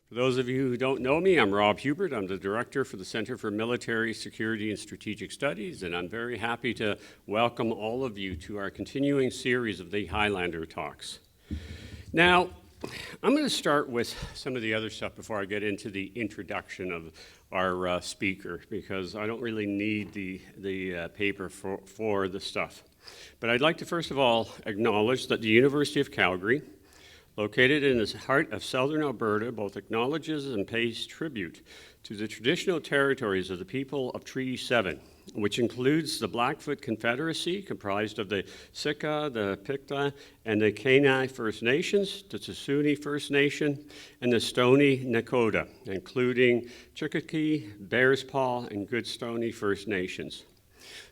For those of you who don't know me, I'm Rob Hubert. I'm the Director for the Center for Military Security and Strategic Studies, and I'm very happy to welcome all of you to our continuing series of the Highlander talks. Now, I'm going to start with some of the other stuff before I get into the introduction of our speaker, because I don't really need the paper for the stuff. But I'd like to first of all acknowledge that the University of Calgary, located in the heart of southern Alberta, both acknowledges and pays tribute to the traditional territories of the people of Treaty 7, which includes the Blackfoot Confederacy, comprised of the Sitka, the Picta, and the Kainai First Nations, the Tsuut'ina First Nation, and the Stoney Nakoda, including Chincoteague, Bears Paw, and Goodstoney First Nations.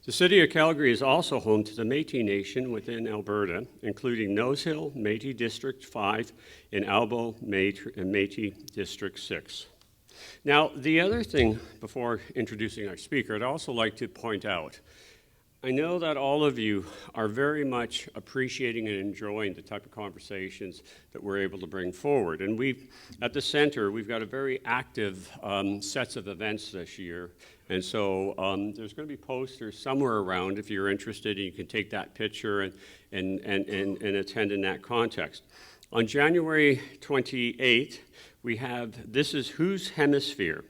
The city of Calgary is also home to the Métis Nation within Alberta, including Nose Hill, Métis District 5, and Albo, Métis District 6. Now, the other thing, before introducing our speaker, I'd also like to point out, I know that all of you are very much appreciating and enjoying the type of conversations that we're able to bring forward. And at the center, we've got a very active sets of events this year. And so there's going to be posters somewhere around if you're interested, and you can take that picture and attend in that context. On January 28th, we have This Is Whose Hemisphere?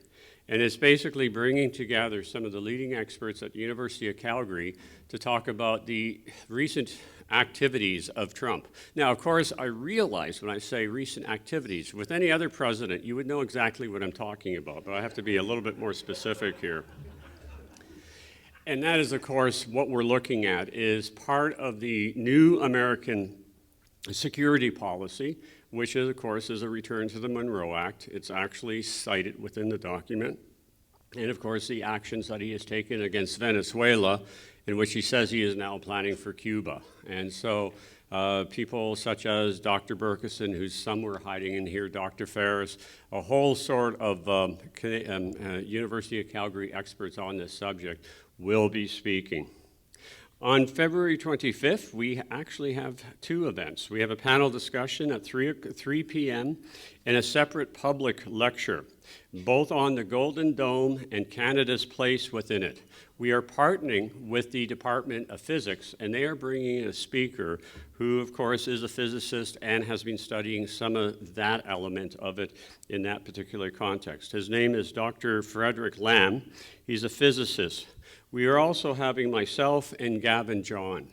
And it's basically bringing together some of the leading experts at the University of Calgary to talk about the recent activities of Trump. Now, of course, I realize when I say recent activities, with any other president, you would know exactly what I'm talking about, but I have to be a little bit more specific here. And that is, of course, what we're looking at is part of the new American security policy, which is, of course, is a return to the Monroe Act. It's actually cited within the document. And, of course, the actions that he has taken against Venezuela, in which he says he is now planning for Cuba. And so people such as Dr. Berkeson, who's somewhere hiding in here, Dr. Ferris, a whole sort of University of Calgary experts on this subject will be speaking. On February 25th, we actually have two events. We have a panel discussion at 3 p.m. and a separate public lecture, both on the Golden Dome and Canada's place within it. We are partnering with the Department of Physics, and they are bringing in a speaker who, of course, is a physicist and has been studying some of that element of it in that particular context. His name is Dr. Frederick Lamb. He's a physicist. We are also having myself and Gavin John.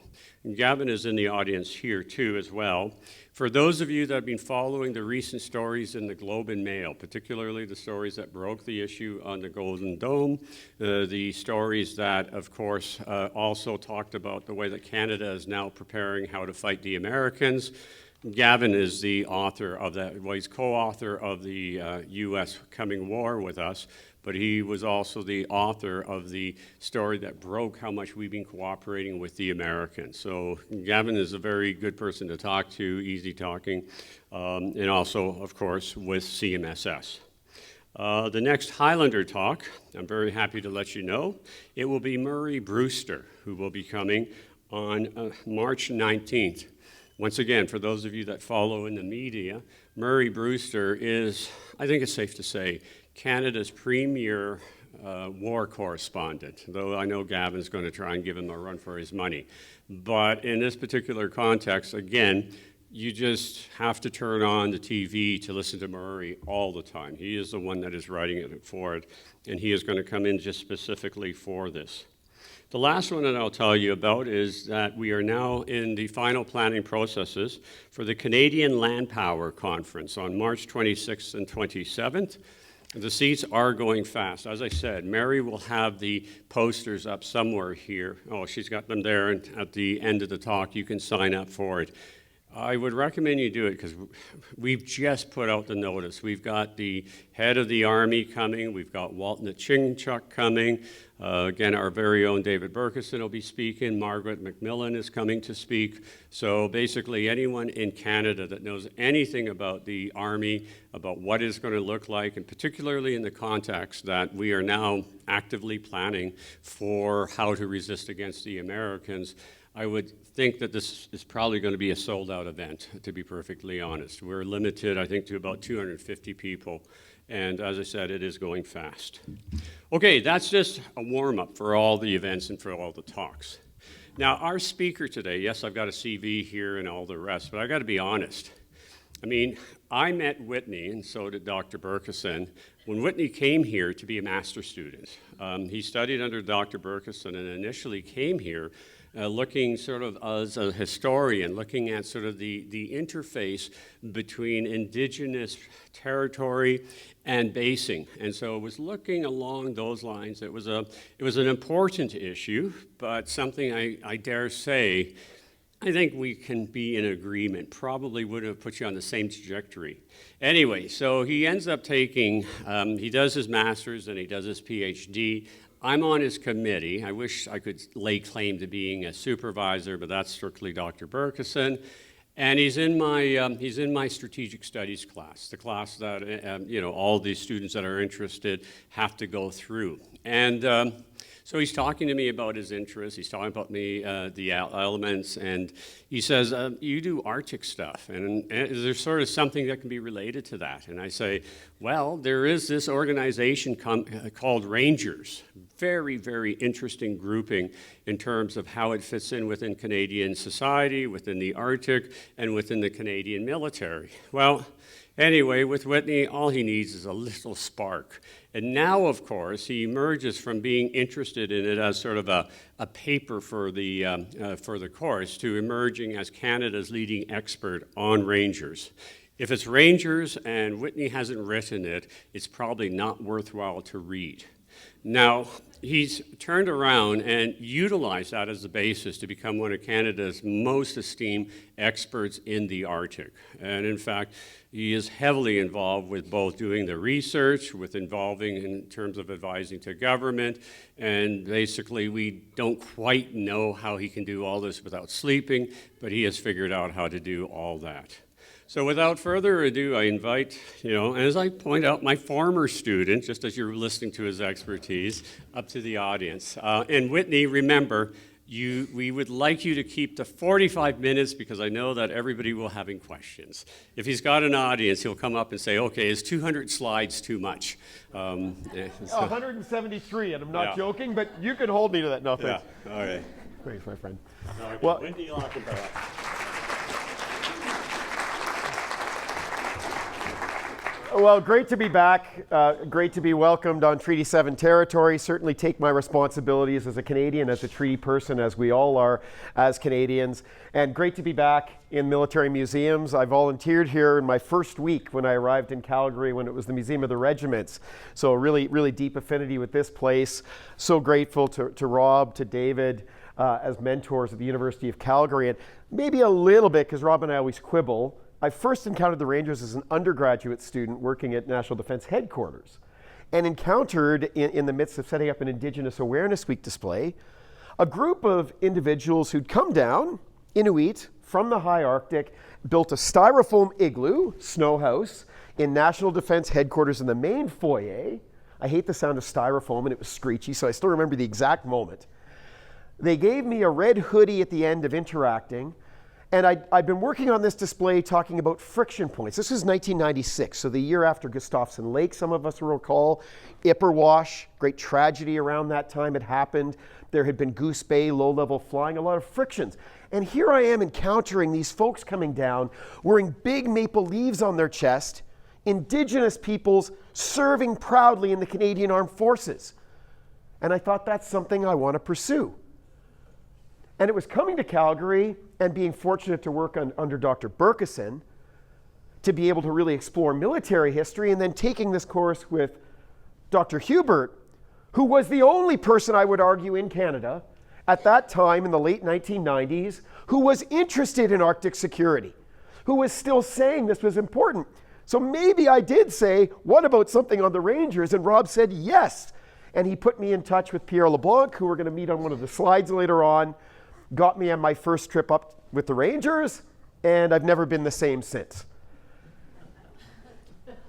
And Gavin is in the audience here too as well. For those of you that have been following the recent stories in the Globe and Mail, particularly the stories that broke the issue on the Golden Dome, the stories that, of course, also talked about the way that Canada is now preparing how to fight the Americans. Gavin is the author of that, well, he's co-author of the U.S. Coming War with Us, but he was also the author of the story that broke how much we've been cooperating with the Americans. So Gavin is a very good person to talk to, easy talking, and also, of course, with CMSS. The next Highlander talk, I'm very happy to let you know, it will be Murray Brewster, who will be coming on March 19th. Once again, for those of you that follow in the media, Murray Brewster is, I think it's safe to say, Canada's premier war correspondent, though I know Gavin's going to try and give him a run for his money. But in this particular context, again, you just have to turn on the TV to listen to Murray all the time. He is the one that is writing it for it, and he is going to come in just specifically for this. The last one that I'll tell you about is that we are now in the final planning processes for the Canadian Land Power Conference on March 26th and 27th. The seats are going fast. As I said, Mary will have the posters up somewhere here. Oh, she's got them there, and at the end of the talk, you can sign up for it. I would recommend you do it because we've just put out the notice. We've got the head of the Army coming. We've got Walt Nachingchuk coming. Again, our very own David Berkeson will be speaking. Margaret McMillan is coming to speak. So basically anyone in Canada that knows anything about the Army, about what it's going to look like, and particularly in the context that we are now actively planning for how to resist against the Americans, I would think that this is probably going to be a sold-out event, to be perfectly honest. We're limited, I think, to about 250 people. And as I said, it is going fast. Okay, that's just a warm-up for all the events and for all the talks. Now, our speaker today, yes, I've got a CV here and all the rest, but I got to be honest. I mean, I met Whitney, and so did Dr. Berkeson, when Whitney came here to be a master's student. He studied under Dr. Berkeson and initially came here looking sort of as a historian, looking at sort of the interface between Indigenous territory and basing. And so it was looking along those lines. It was an important issue, but something I dare say, I think we can be in agreement. Probably would have put you on the same trajectory. Anyway, so he ends up taking, he does his master's and he does his PhD. I'm on his committee. I wish I could lay claim to being a supervisor, but that's strictly Dr. Berkeson. And he's in my strategic studies class, the class that all these students that are interested have to go through. And so he's talking to me about his interests. He's talking about me, the elements, and he says, you do Arctic stuff, and is there sort of something that can be related to that? And I say, well, there is this organization called Rangers. Very, very interesting grouping in terms of how it fits in within Canadian society, within the Arctic, and within the Canadian military. Well, anyway, with Whitney, all he needs is a little spark. And now, of course, he emerges from being interested in it as sort of a paper for the course to emerging as Canada's leading expert on Rangers. If it's Rangers and Whitney hasn't written it, it's probably not worthwhile to read. Now, he's turned around and utilized that as the basis to become one of Canada's most esteemed experts in the Arctic. And in fact, he is heavily involved with both doing the research, with involving in terms of advising to government, and basically we don't quite know how he can do all this without sleeping, but he has figured out how to do all that. So without further ado, I invite, as I point out, my former student, just as you're listening to his expertise, up to the audience. And Whitney, remember, we would like you to keep to 45 minutes because I know that everybody will having questions. If he's got an audience, he'll come up and say, okay, is 200 slides too much? 173, and I'm not joking, but you can hold me to that. No, thanks. Yeah, all right. Thanks, my friend. Okay. Well, Whitney Lackenbauer. Well, great to be back. Great to be welcomed on Treaty 7 territory. Certainly take my responsibilities as a Canadian, as a treaty person, as we all are as Canadians. And great to be back in military museums. I volunteered here in my first week when I arrived in Calgary when it was the Museum of the Regiments. So really, really deep affinity with this place. So grateful to Rob, to David, as mentors at the University of Calgary. And maybe a little bit, because Rob and I always quibble, I first encountered the Rangers as an undergraduate student working at National Defence Headquarters and encountered in the midst of setting up an Indigenous Awareness Week display, a group of individuals who'd come down, Inuit, from the high Arctic, built a styrofoam igloo, snow house, in National Defence Headquarters in the main foyer. I hate the sound of styrofoam and it was screechy, so I still remember the exact moment. They gave me a red hoodie at the end of interacting. And I'd been working on this display talking about friction points. This was 1996, so the year after Gustafson Lake, some of us will recall. Ipperwash, great tragedy around that time had happened. There had been Goose Bay, low-level flying, a lot of frictions. And here I am encountering these folks coming down, wearing big maple leaves on their chest, Indigenous peoples serving proudly in the Canadian Armed Forces. And I thought, that's something I want to pursue. And it was coming to Calgary and being fortunate to work under Dr. Berkeson to be able to really explore military history, and then taking this course with Dr. Hubert, who was the only person, I would argue, in Canada at that time in the late 1990s who was interested in Arctic security, who was still saying this was important. So maybe I did say, what about something on the Rangers? And Rob said yes. And he put me in touch with Pierre LeBlanc, who we're going to meet on one of the slides later on, got me on my first trip up with the Rangers, and I've never been the same since.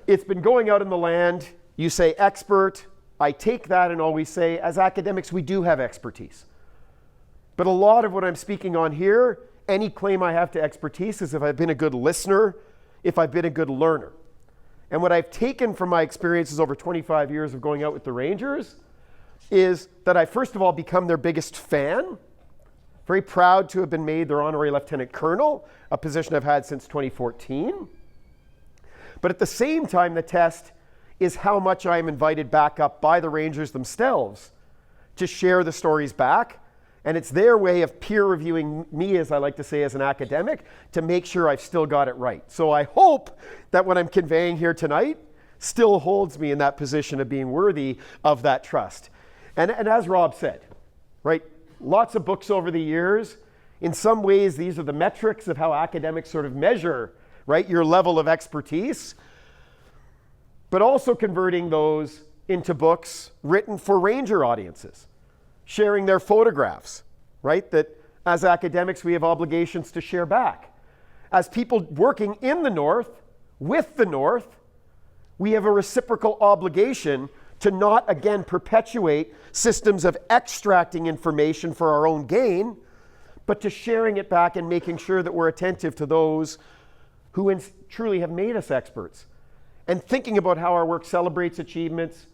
It's been going out in the land. You say expert. I take that and always say, as academics, we do have expertise. But a lot of what I'm speaking on here, any claim I have to expertise is if I've been a good listener, if I've been a good learner. And what I've taken from my experiences over 25 years of going out with the Rangers is that I first of all become their biggest fan. Very proud to have been made their Honorary Lieutenant-Colonel, a position I've had since 2014. But at the same time, the test is how much I am invited back up by the Rangers themselves to share the stories back. And it's their way of peer reviewing me, as I like to say, as an academic, to make sure I've still got it right. So I hope that what I'm conveying here tonight still holds me in that position of being worthy of that trust. And as Rob said, right, lots of books over the years. In some ways, these are the metrics of how academics sort of measure, right, your level of expertise, but also converting those into books written for Ranger audiences, sharing their photographs, right, that as academics we have obligations to share back. As people working in the North, with the North, we have a reciprocal obligation to not again perpetuate systems of extracting information for our own gain, but to sharing it back and making sure that we're attentive to those who truly have made us experts. And thinking about how our work celebrates achievements,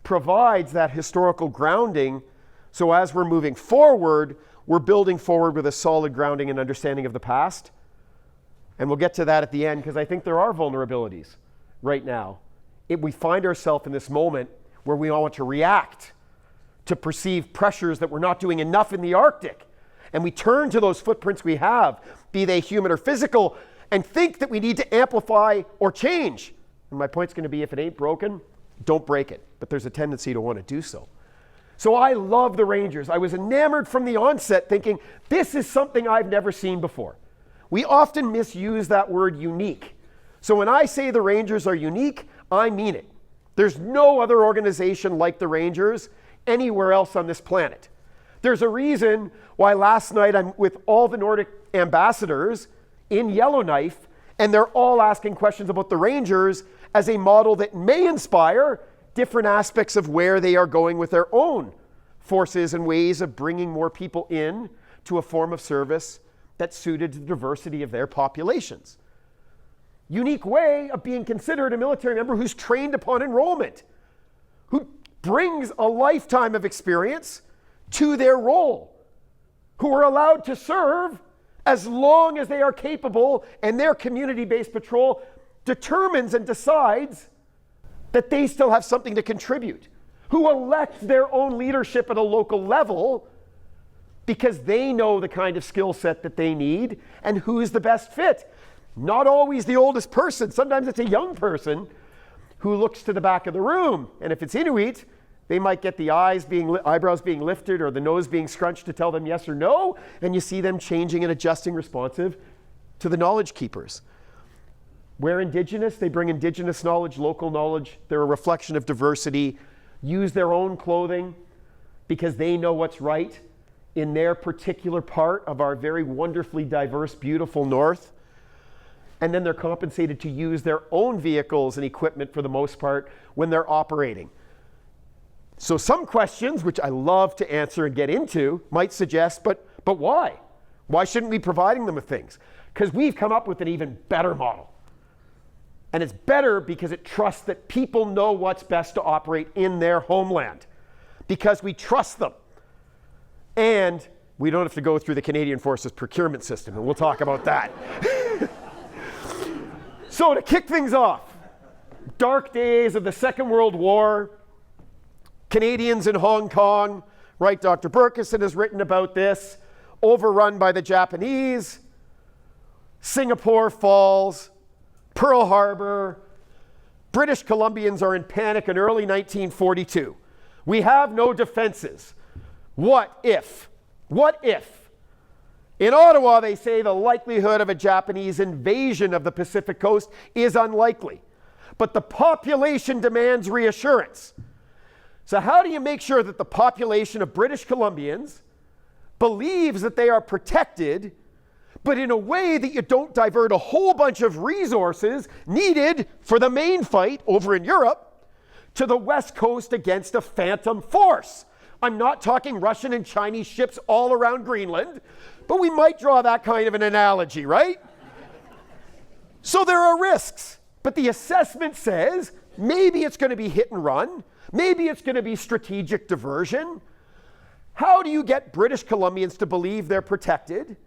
provides that historical grounding, so as we're moving forward, we're building forward with a solid grounding and understanding of the past. And we'll get to that at the end, because I think there are vulnerabilities right now. We find ourselves in this moment where we all want to react to perceived pressures that we're not doing enough in the Arctic. And we turn to those footprints we have, be they human or physical, and think that we need to amplify or change. And my point's going to be, if it ain't broken, don't break it. But there's a tendency to want to do so. So I love the Rangers. I was enamored from the onset, thinking, this is something I've never seen before. We often misuse that word unique. So when I say the Rangers are unique, I mean it. There's no other organization like the Rangers anywhere else on this planet. There's a reason why last night I'm with all the Nordic ambassadors in Yellowknife, and they're all asking questions about the Rangers as a model that may inspire different aspects of where they are going with their own forces and ways of bringing more people in to a form of service that's suited to the diversity of their populations. Unique way of being considered a military member who's trained upon enrollment, who brings a lifetime of experience to their role, who are allowed to serve as long as they are capable, and their community-based patrol determines and decides that they still have something to contribute, who elect their own leadership at a local level because they know the kind of skill set that they need and who is the best fit. Not always the oldest person. Sometimes it's a young person who looks to the back of the room. And if it's Inuit, they might get the eyebrows being lifted or the nose being scrunched to tell them yes or no. And you see them changing and adjusting responsive to the knowledge keepers. Where Indigenous, they bring Indigenous knowledge, local knowledge. They're a reflection of diversity. Use their own clothing because they know what's right in their particular part of our very wonderfully diverse, beautiful North. And then they're compensated to use their own vehicles and equipment for the most part when they're operating. So some questions, which I love to answer and get into, might suggest, but why? Why shouldn't we be providing them with things? Because we've come up with an even better model. And it's better because it trusts that people know what's best to operate in their homeland. Because we trust them. And we don't have to go through the Canadian Forces procurement system, and we'll talk about that. So to kick things off, dark days of the Second World War, Canadians in Hong Kong, right? Dr. Burkeson has written about this, overrun by the Japanese, Singapore falls, Pearl Harbor, British Columbians are in panic in early 1942. We have no defenses. What if? What if? In Ottawa, they say the likelihood of a Japanese invasion of the Pacific coast is unlikely, but the population demands reassurance. So how do you make sure that the population of British Columbians believes that they are protected, but in a way that you don't divert a whole bunch of resources needed for the main fight over in Europe to the West Coast against a phantom force? I'm not talking Russian and Chinese ships all around Greenland, but we might draw that kind of an analogy, right? So there are risks, but the assessment says maybe it's going to be hit and run, maybe it's going to be strategic diversion. How do you get British Columbians to believe they're protected?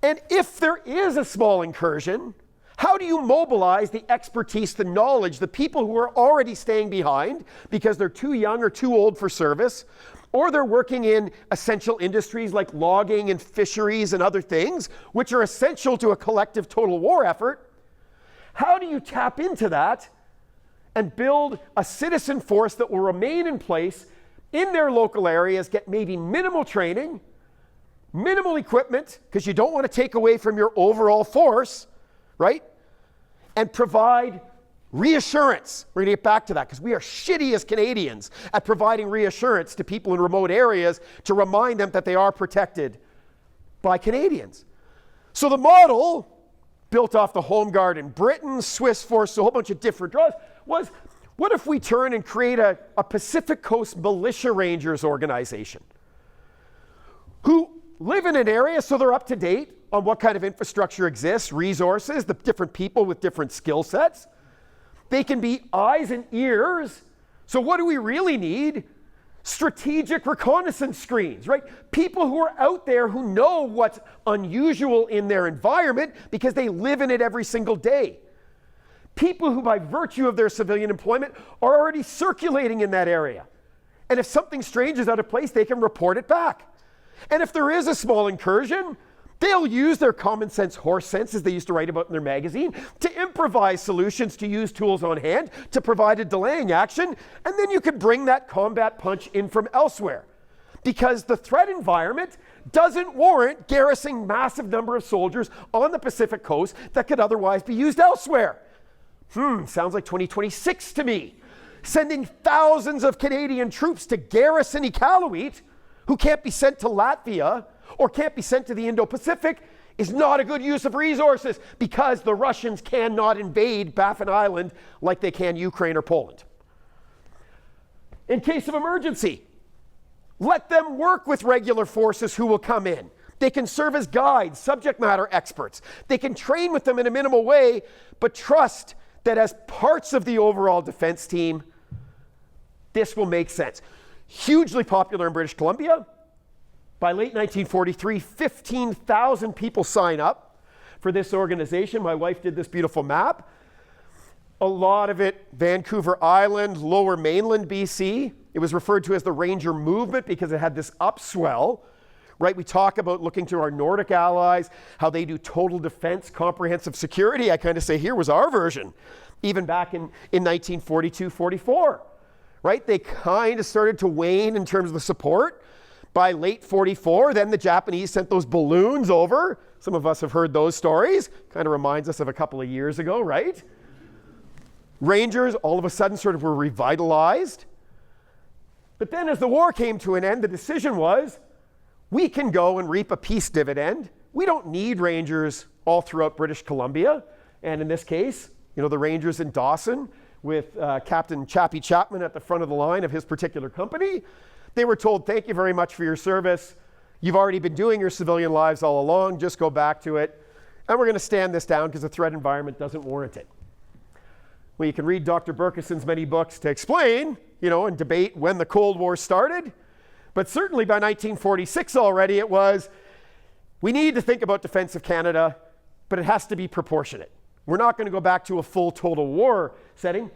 And if there is a small incursion, how do you mobilize the expertise, the knowledge, the people who are already staying behind because they're too young or too old for service, or they're working in essential industries like logging and fisheries and other things, which are essential to a collective total war effort? How do you tap into that and build a citizen force that will remain in place in their local areas, get maybe minimal training, minimal equipment, because you don't want to take away from your overall force, right? And provide reassurance. We're going to get back to that because we are shitty as Canadians at providing reassurance to people in remote areas to remind them that they are protected by Canadians. So the model, built off the Home Guard in Britain, Swiss force, a whole bunch of different draws, was what if we turn and create a Pacific Coast Militia Rangers organization who live in an area so they're up to date on what kind of infrastructure exists, resources, the different people with different skill sets. They can be eyes and ears. So what do we really need? Strategic reconnaissance screens, right? People who are out there who know what's unusual in their environment because they live in it every single day. People who, by virtue of their civilian employment, are already circulating in that area. And if something strange is out of place, they can report it back. And if there is a small incursion, they'll use their common sense horse sense, as they used to write about in their magazine, to improvise solutions, to use tools on hand, to provide a delaying action, and then you can bring that combat punch in from elsewhere. Because the threat environment doesn't warrant garrisoning massive number of soldiers on the Pacific coast that could otherwise be used elsewhere. Sounds like 2026 to me. Sending thousands of Canadian troops to garrison Iqaluit, who can't be sent to Latvia or can't be sent to the Indo-Pacific, is not a good use of resources because the Russians cannot invade Baffin Island like they can Ukraine or Poland. In case of emergency, let them work with regular forces who will come in. They can serve as guides, subject matter experts. They can train with them in a minimal way, but trust that as parts of the overall defense team, this will make sense. Hugely popular in British Columbia. By late 1943, 15,000 people sign up for this organization. My wife did this beautiful map. A lot of it Vancouver Island, Lower Mainland BC. It was referred to as the Ranger Movement because it had this upswell, right? We talk about looking to our Nordic allies, how they do total defense, comprehensive security. I kind of say here was our version, even back in 1942-44, right? They kind of started to wane in terms of the support. By late 44, then the Japanese sent those balloons over. Some of us have heard those stories. Kind of reminds us of a couple of years ago, right? Rangers all of a sudden sort of were revitalized. But then as the war came to an end, the decision was, we can go and reap a peace dividend. We don't need Rangers all throughout British Columbia. And in this case, the Rangers in Dawson with Captain Chappie Chapman at the front of the line of his particular company. They were told, thank you very much for your service. You've already been doing your civilian lives all along. Just go back to it. And we're going to stand this down because the threat environment doesn't warrant it. Well, you can read Dr. Berkeson's many books to explain, and debate when the Cold War started. But certainly by 1946 already it was, we need to think about defense of Canada, but it has to be proportionate. We're not going to go back to a full total war setting.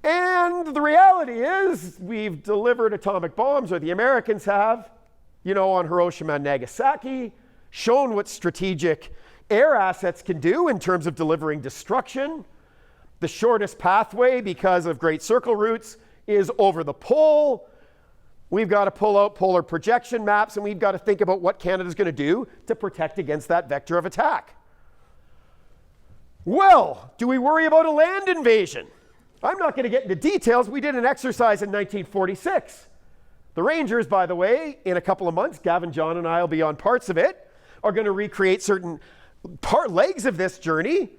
And the reality is we've delivered atomic bombs, or the Americans have, on Hiroshima and Nagasaki, shown what strategic air assets can do in terms of delivering destruction. The shortest pathway, because of Great Circle routes, is over the pole. We've got to pull out polar projection maps, and we've got to think about what Canada's going to do to protect against that vector of attack. Well, do we worry about a land invasion? I'm not going to get into details. We did an exercise in 1946. The Rangers, by the way, in a couple of months, Gavin, John, and I will be on parts of it, are going to recreate certain legs of this journey,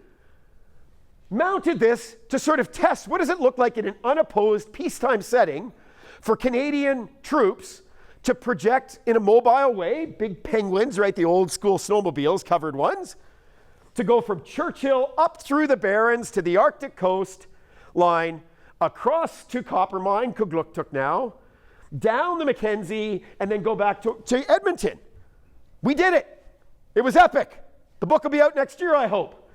mounted this to sort of test what does it look like in an unopposed peacetime setting for Canadian troops to project in a mobile way, big penguins, right, the old school snowmobiles, covered ones, to go from Churchill up through the Barrens to the Arctic coast line, across to Coppermine, Kugluktuk now, down the Mackenzie, and then go back to Edmonton. We did it. It was epic. The book will be out next year, I hope.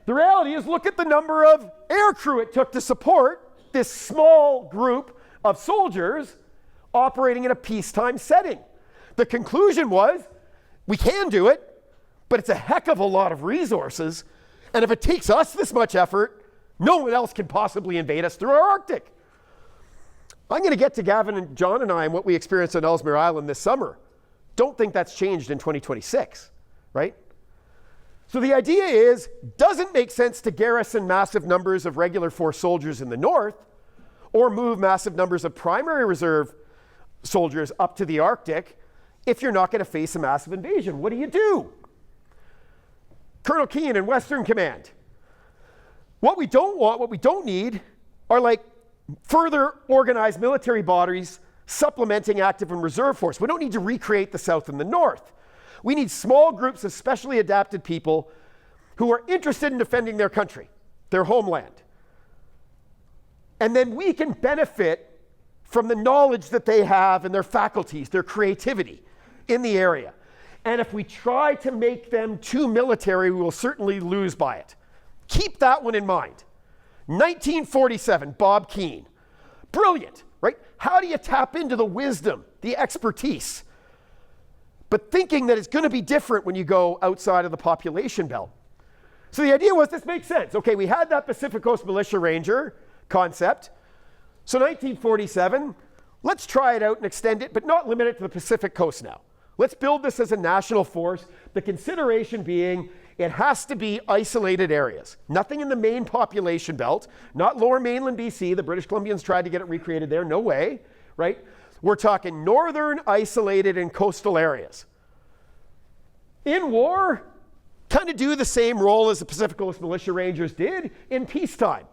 The reality is, look at the number of aircrew it took to support this small group of soldiers operating in a peacetime setting. The conclusion was, we can do it, but it's a heck of a lot of resources, and if it takes us this much effort, no one else can possibly invade us through our Arctic. I'm going to get to Gavin and John and I and what we experienced on Ellesmere Island this summer. Don't think that's changed in 2026, right? So the idea is, doesn't make sense to garrison massive numbers of regular force soldiers in the north or move massive numbers of primary reserve soldiers up to the Arctic if you're not going to face a massive invasion. What do? Colonel Keane in Western Command. What we don't want, what we don't need, are like further organized military bodies supplementing active and reserve force. We don't need to recreate the South and the North. We need small groups of specially adapted people who are interested in defending their country, their homeland. And then we can benefit from the knowledge that they have and their faculties, their creativity in the area. And if we try to make them too military, we will certainly lose by it. Keep that one in mind. 1947, Bob Keane. Brilliant, right? How do you tap into the wisdom, the expertise, but thinking that it's going to be different when you go outside of the population belt? So the idea was, this makes sense. Okay, we had that Pacific Coast Militia Ranger concept. So 1947, let's try it out and extend it, but not limit it to the Pacific Coast now. Let's build this as a national force. The consideration being, it has to be isolated areas. Nothing in the main population belt, not lower mainland BC. The British Columbians tried to get it recreated there. No way, right? We're talking northern, isolated, and coastal areas. In war, kind of do the same role as the Pacific Coast Militia Rangers did in peacetime.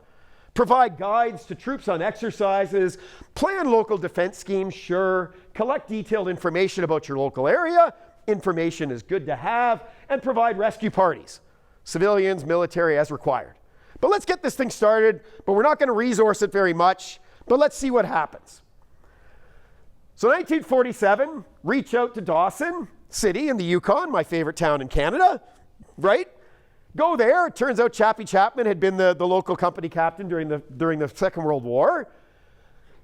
Provide guides to troops on exercises, plan local defense schemes, sure, collect detailed information about your local area. Information is good to have, and provide rescue parties, civilians, military, as required. But let's get this thing started, but we're not going to resource it very much, but let's see what happens. So 1947, reach out to Dawson City in the Yukon, my favorite town in Canada, right? Go there. It turns out Chappie Chapman had been the local company captain during the Second World War.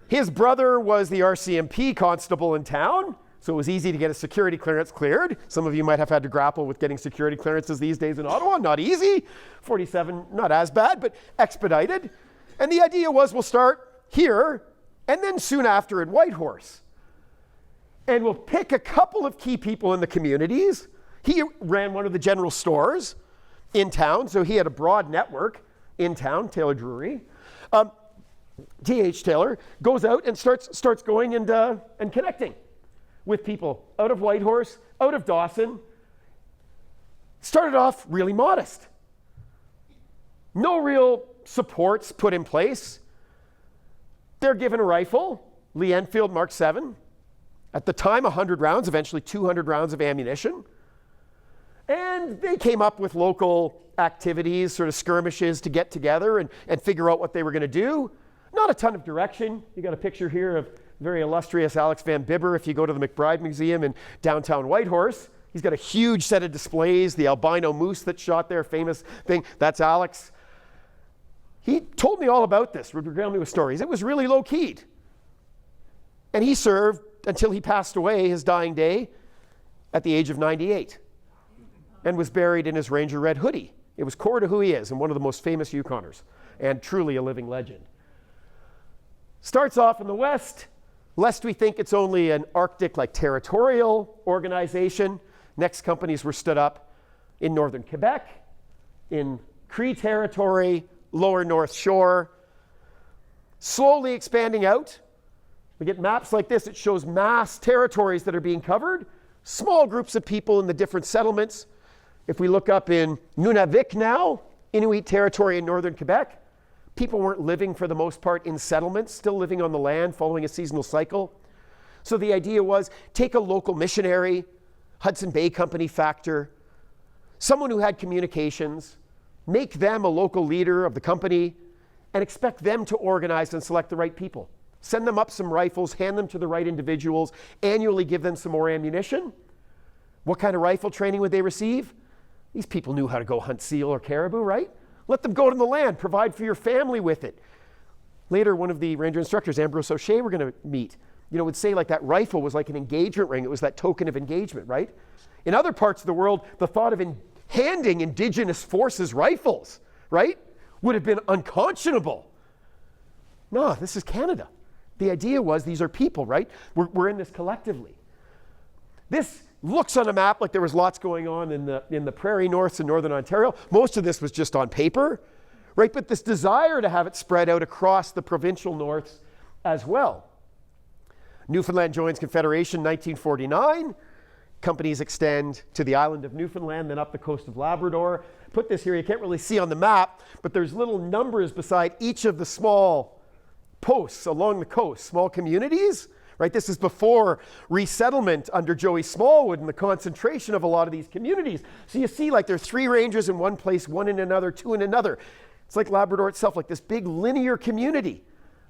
His brother was the RCMP constable in town, so it was easy to get a security clearance cleared. Some of you might have had to grapple with getting security clearances these days in Ottawa. Not easy. 47, not as bad, but expedited. And the idea was, we'll start here, and then soon after in Whitehorse. And we'll pick a couple of key people in the communities. He ran one of the general stores in town, so he had a broad network in town. Taylor Drury, T.H. Taylor, goes out and starts going and connecting with people out of Whitehorse, out of Dawson. Started off really modest. No real supports put in place. They're given a rifle, Lee Enfield Mark 7. At the time, 100 rounds, eventually 200 rounds of ammunition. And they came up with local activities, sort of skirmishes to get together and figure out what they were going to do. Not a ton of direction. You got a picture here of very illustrious Alex Van Bibber. If you go to the McBride Museum in downtown Whitehorse, he's got a huge set of displays. The albino moose that's shot there, famous thing, that's Alex. He told me all about this, regaled me with stories. It was really low-keyed. And he served until he passed away, his dying day, at the age of 98. And was buried in his Ranger Red hoodie. It was core to who he is and one of the most famous Yukoners, and truly a living legend. Starts off in the West, lest we think it's only an Arctic, like territorial organization. Next companies were stood up in northern Quebec, in Cree territory, lower North Shore, slowly expanding out. We get maps like this. It shows mass territories that are being covered, small groups of people in the different settlements. If we look up in Nunavik now, Inuit territory in northern Quebec, People weren't living, for the most part, in settlements, still living on the land, following a seasonal cycle. So the idea was, take a local missionary, Hudson Bay Company factor, someone who had communications, make them a local leader of the company, and expect them to organize and select the right people. Send them up some rifles, hand them to the right individuals, annually give them some more ammunition. What kind of rifle training would they receive? These people knew how to go hunt seal or caribou, right? Let them go to the land, provide for your family with it. Later, one of the ranger instructors, Ambrose O'Shea, we're going to meet, would say like that rifle was like an engagement ring. It was that token of engagement, right? In other parts of the world, the thought of handing Indigenous forces rifles, right, would have been unconscionable. No, this is Canada. The idea was these are people, right? We're in this collectively. This looks on a map like there was lots going on in the prairie norths in northern Ontario. Most of this was just on paper, right? But this desire to have it spread out across the provincial norths as well. Newfoundland joins Confederation 1949. Companies extend to the island of Newfoundland, then up the coast of Labrador. Put this here, you can't really see on the map, but there's little numbers beside each of the small posts along the coast, small communities, right? This is before resettlement under Joey Smallwood and the concentration of a lot of these communities. So you see like there are 3 rangers in one place, 1 in another, 2 in another. It's like Labrador itself, like this big linear community.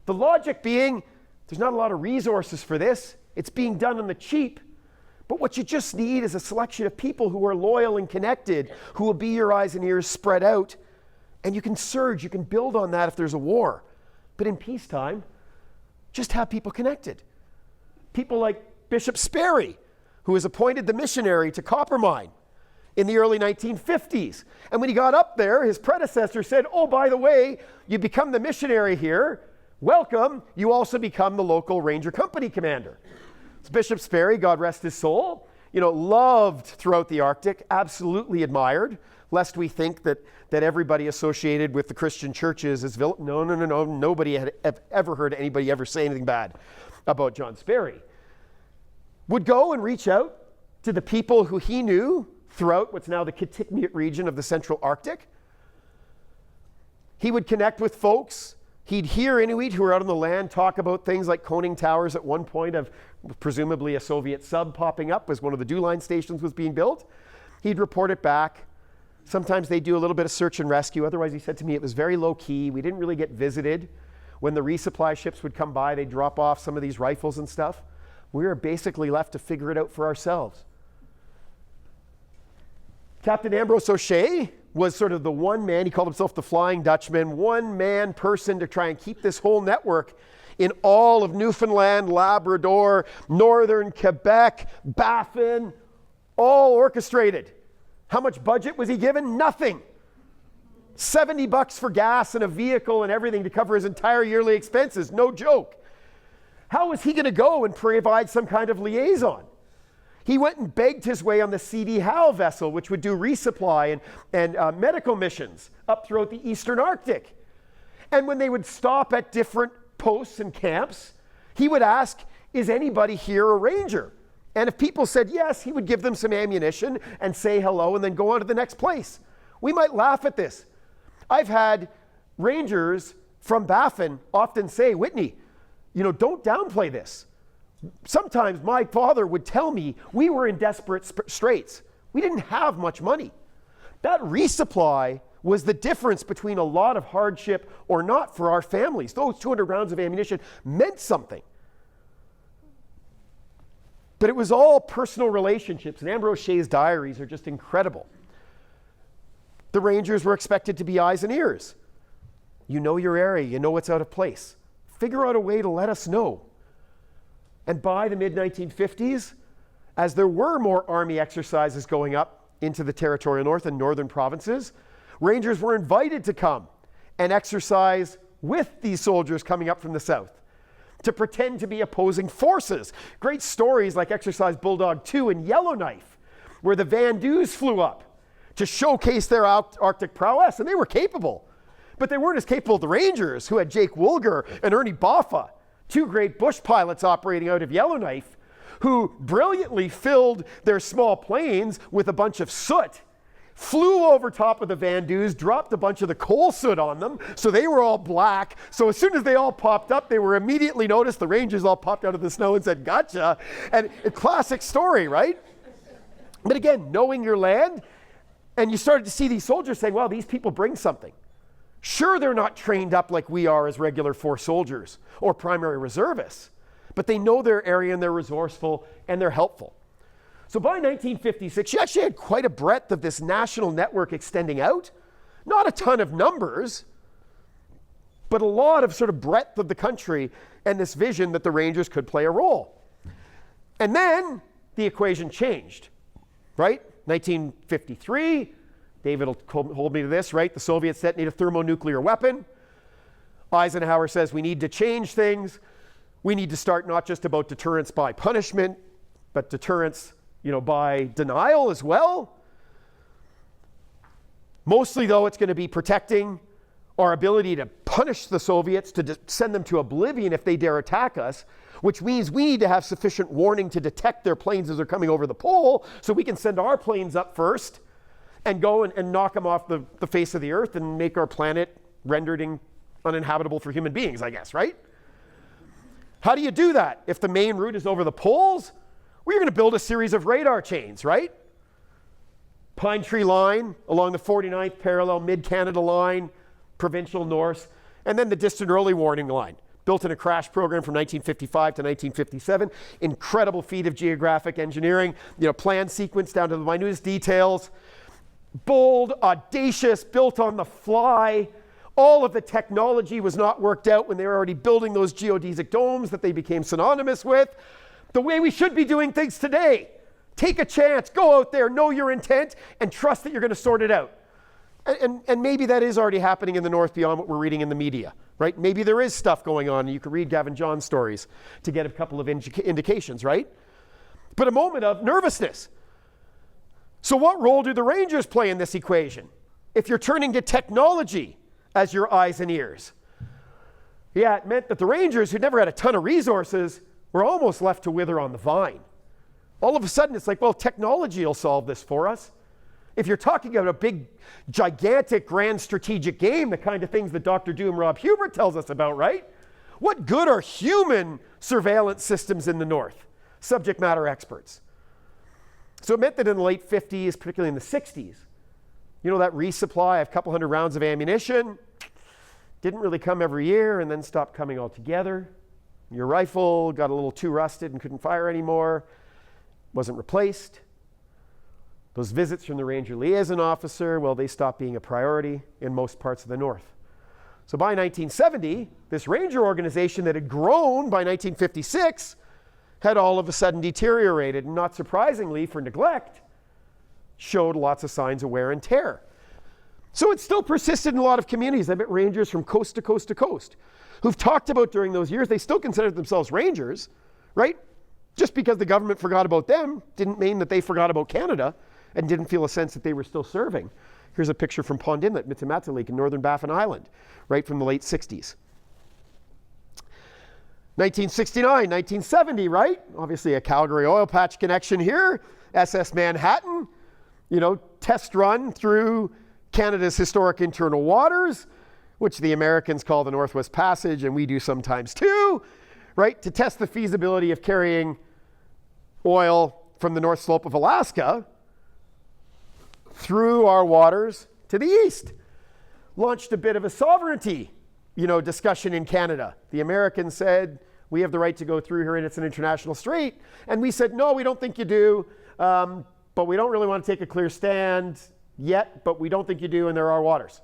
The logic being, there's not a lot of resources for this. It's being done on the cheap. But what you just need is a selection of people who are loyal and connected, who will be your eyes and ears spread out. And you can surge, you can build on that if there's a war. But in peacetime, just have people connected. People like Bishop Sperry, who was appointed the missionary to Coppermine in the early 1950s. And when he got up there, his predecessor said, oh, by the way, you become the missionary here. Welcome. You also become the local ranger company commander. So Bishop Sperry, God rest his soul, loved throughout the Arctic, absolutely admired, lest we think that everybody associated with the Christian churches is villain. No. Nobody had ever heard anybody ever say anything bad about John Sperry. Would go and reach out to the people who he knew throughout what's now the Kitikmeot region of the Central Arctic. He would connect with folks. He'd hear Inuit who were out on the land talk about things like coning towers at one point of presumably a Soviet sub popping up as one of the dew line stations was being built. He'd report it back. Sometimes they'd do a little bit of search and rescue. Otherwise, he said to me, it was very low key. We didn't really get visited. When the resupply ships would come by, they'd drop off some of these rifles and stuff. We were basically left to figure it out for ourselves. Captain Ambrose O'Shea was sort of the one man, he called himself the Flying Dutchman, one man person to try and keep this whole network in all of Newfoundland, Labrador, northern Quebec, Baffin, all orchestrated. How much budget was he given? Nothing. $70 for gas and a vehicle and everything to cover his entire yearly expenses. No joke. How was he going to go and provide some kind of liaison? He went and begged his way on the C.D. Howe vessel, which would do resupply and medical missions up throughout the Eastern Arctic. And when they would stop at different posts and camps, he would ask, is anybody here a ranger? And if people said yes, he would give them some ammunition and say hello and then go on to the next place. We might laugh at this. I've had rangers from Baffin often say, Whitney, don't downplay this. Sometimes my father would tell me we were in desperate straits. We didn't have much money. That resupply was the difference between a lot of hardship or not for our families. Those 200 rounds of ammunition meant something. But it was all personal relationships, and Ambrose O'Shea's diaries are just incredible. The Rangers were expected to be eyes and ears. You know your area, you know what's out of place. Figure out a way to let us know. And by the mid-1950s, as there were more Army exercises going up into the territorial north and northern provinces, Rangers were invited to come and exercise with these soldiers coming up from the south, to pretend to be opposing forces. Great stories like Exercise Bulldog 2 and Yellowknife, where the Vandus flew up to showcase their Arctic prowess, and they were capable. But they weren't as capable as the Rangers, who had Jake Woolger and Ernie Boffa, two great bush pilots operating out of Yellowknife, who brilliantly filled their small planes with a bunch of soot, flew over top of the Van Duys, dropped a bunch of the coal soot on them, so they were all black. So as soon as they all popped up, they were immediately noticed. The Rangers all popped out of the snow and said, "Gotcha." And a classic story, right? But again, knowing your land, and you started to see these soldiers saying, "Wow, these people bring something." Sure, they're not trained up like we are as regular force soldiers or primary reservists, but they know their area and they're resourceful and they're helpful. So by 1956, you actually had quite a breadth of this national network extending out. Not a ton of numbers, but a lot of sort of breadth of the country and this vision that the Rangers could play a role. And then the equation changed, right? 1953, David will hold me to this, right? The Soviets detonate a thermonuclear weapon. Eisenhower says we need to change things. We need to start not just about deterrence by punishment, but deterrence by denial as well. Mostly, though, it's going to be protecting our ability to punish the Soviets, to send them to oblivion if they dare attack us, which means we need to have sufficient warning to detect their planes as they're coming over the pole so we can send our planes up first and go and knock them off the face of the earth and make our planet rendered uninhabitable for human beings, I guess, right? How do you do that? If the main route is over the poles, we're going to build a series of radar chains, right? Pine Tree Line along the 49th parallel, Mid-Canada Line, Provincial North, and then the Distant Early Warning Line, built in a crash program from 1955 to 1957. Incredible feat of geographic engineering, plan sequence down to the minutest details. Bold, audacious, built on the fly. All of the technology was not worked out when they were already building those geodesic domes that they became synonymous with. The way we should be doing things today. Take a chance, go out there, know your intent, and trust that you're going to sort it out. And maybe that is already happening in the North beyond what we're reading in the media, right? Maybe there is stuff going on, and you can read Gavin John's stories to get a couple of indications, right? But a moment of nervousness. So what role do the Rangers play in this equation? If you're turning to technology as your eyes and ears. Yeah, it meant that the Rangers, who never had a ton of resources, were almost left to wither on the vine. All of a sudden, it's like, well, technology will solve this for us. If you're talking about a big, gigantic, grand strategic game, the kind of things that Dr. Doom Rob Hubert tells us about, right? What good are human surveillance systems in the North? Subject matter experts. So it meant that in the late 50s, particularly in the 60s, that resupply of a couple hundred rounds of ammunition didn't really come every year and then stopped coming altogether. Your rifle got a little too rusted and couldn't fire anymore, wasn't replaced. Those visits from the Ranger Liaison Officer, well, they stopped being a priority in most parts of the North. So by 1970, this Ranger organization that had grown by 1956 had all of a sudden deteriorated, and not surprisingly for neglect, showed lots of signs of wear and tear. So it still persisted in a lot of communities. I met Rangers from coast to coast to coast who've talked about during those years, they still considered themselves Rangers, right? Just because the government forgot about them didn't mean that they forgot about Canada and didn't feel a sense that they were still serving. Here's a picture from Pond Inlet, Mitamata Lake in northern Baffin Island, right from the late 60s. 1969, 1970, right? Obviously a Calgary oil patch connection here. SS Manhattan, test run through Canada's historic internal waters, which the Americans call the Northwest Passage, and we do sometimes too, right? To test the feasibility of carrying oil from the North Slope of Alaska through our waters to the east. Launched a bit of a sovereignty, discussion in Canada. The Americans said, we have the right to go through here and it's an international strait. And we said, no, we don't think you do, but we don't really want to take a clear stand yet, but we don't think you do, and there are waters.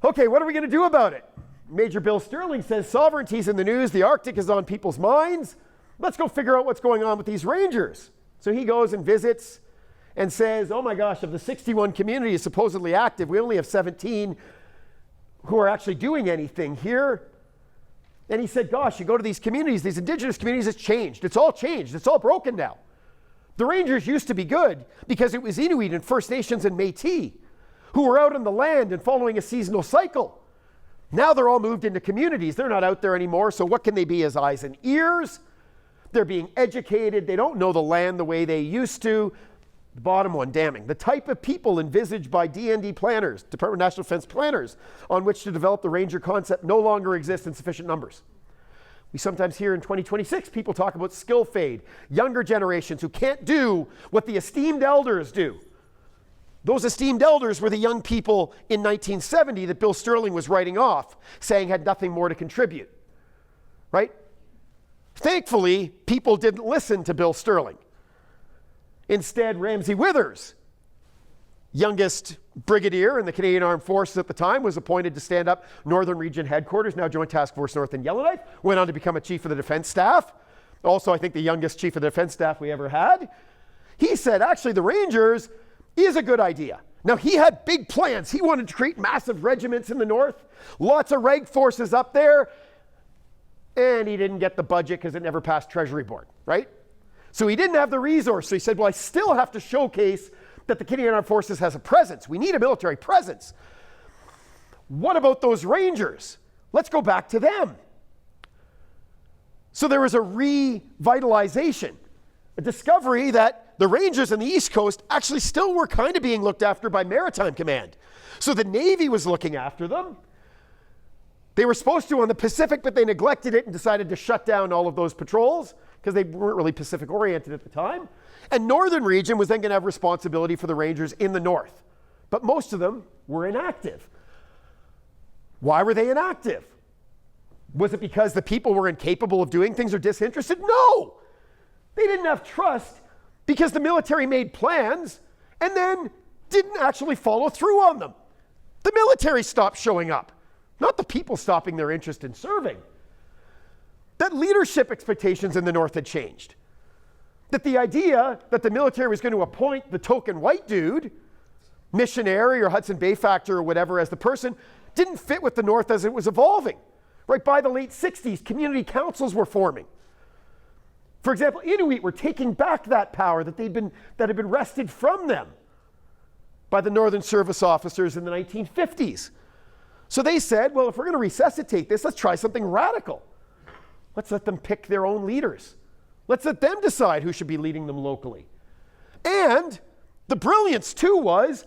Okay, what are we going to do about it? Major Bill Sterling says sovereignty's in the news, the Arctic is on people's minds. Let's go figure out what's going on with these Rangers. So he goes and visits and says, oh my gosh, of the 61 communities supposedly active, we only have 17 who are actually doing anything here. And he said, gosh, you go to these communities, these Indigenous communities, it's changed. It's all changed. It's all broken now. The Rangers used to be good because it was Inuit and First Nations and Métis who were out on the land and following a seasonal cycle. Now they're all moved into communities. They're not out there anymore, so what can they be as eyes and ears? They're being educated. They don't know the land the way they used to. The bottom one, damning. The type of people envisaged by DND planners, Department of National Defense planners, on which to develop the Ranger concept no longer exist in sufficient numbers. We sometimes hear in 2026 people talk about skill fade, younger generations who can't do what the esteemed elders do. Those esteemed elders were the young people in 1970 that Bill Sterling was writing off, saying had nothing more to contribute, right? Thankfully, people didn't listen to Bill Sterling. Instead, Ramsay Withers, youngest brigadier in the Canadian Armed Forces at the time, was appointed to stand up Northern Region Headquarters, now Joint Task Force North in Yellowknife, went on to become a chief of the defense staff. Also, I think the youngest chief of the defense staff we ever had. He said, actually, the Rangers is a good idea. Now, he had big plans. He wanted to create massive regiments in the north, lots of reg forces up there, and he didn't get the budget because it never passed Treasury Board, right? So he didn't have the resource. So he said, well, I still have to showcase that the Canadian Armed Forces has a presence. We need a military presence. What about those Rangers? Let's go back to them. So there was a revitalization, a discovery that the Rangers in the East Coast actually still were kind of being looked after by Maritime Command. So the Navy was looking after them. They were supposed to on the Pacific, but they neglected it and decided to shut down all of those patrols because they weren't really Pacific oriented at the time. And Northern Region was then going to have responsibility for the Rangers in the north. But most of them were inactive. Why were they inactive? Was it because the people were incapable of doing things or disinterested? No! They didn't have trust because the military made plans and then didn't actually follow through on them. The military stopped showing up, not the people stopping their interest in serving. That leadership expectations in the North had changed. That the idea that the military was going to appoint the token white dude, missionary or Hudson Bay Factor or whatever as the person, didn't fit with the North as it was evolving. Right by the late 60s, community councils were forming. For example, Inuit were taking back that power that had been wrested from them by the Northern Service officers in the 1950s. So they said, well, if we're going to resuscitate this, let's try something radical. Let's let them pick their own leaders. Let's let them decide who should be leading them locally. And the brilliance, too, was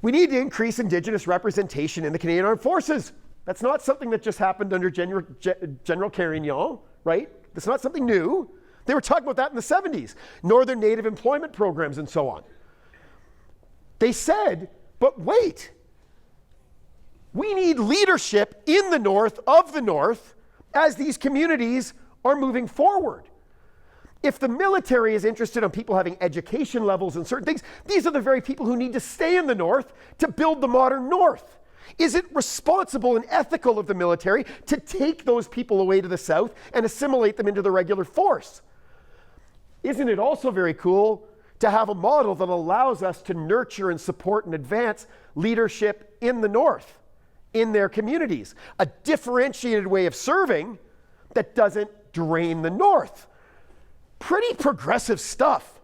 we need to increase Indigenous representation in the Canadian Armed Forces. That's not something that just happened under General Carignan, right? That's not something new. They were talking about that in the 70s. Northern Native employment programs and so on. They said, but wait, we need leadership in the North, of the North, as these communities are moving forward. If the military is interested in people having education levels and certain things, these are the very people who need to stay in the North to build the modern North. Is it responsible and ethical of the military to take those people away to the South and assimilate them into the regular force? Isn't it also very cool to have a model that allows us to nurture and support and advance leadership in the North, in their communities? A differentiated way of serving that doesn't drain the North. Pretty progressive stuff.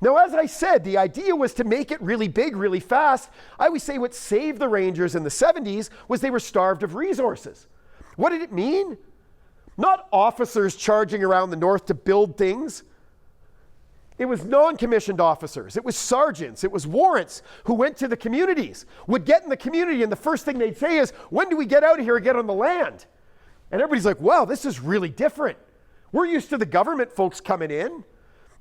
Now, as I said, the idea was to make it really big, really fast. I always say what saved the Rangers in the 70s was they were starved of resources. What did it mean? Not officers charging around the North to build things. It was non-commissioned officers. It was sergeants. It was warrants who went to the communities, would get in the community, and the first thing they'd say is, when do we get out of here and get on the land? And everybody's like, wow, this is really different. We're used to the government folks coming in,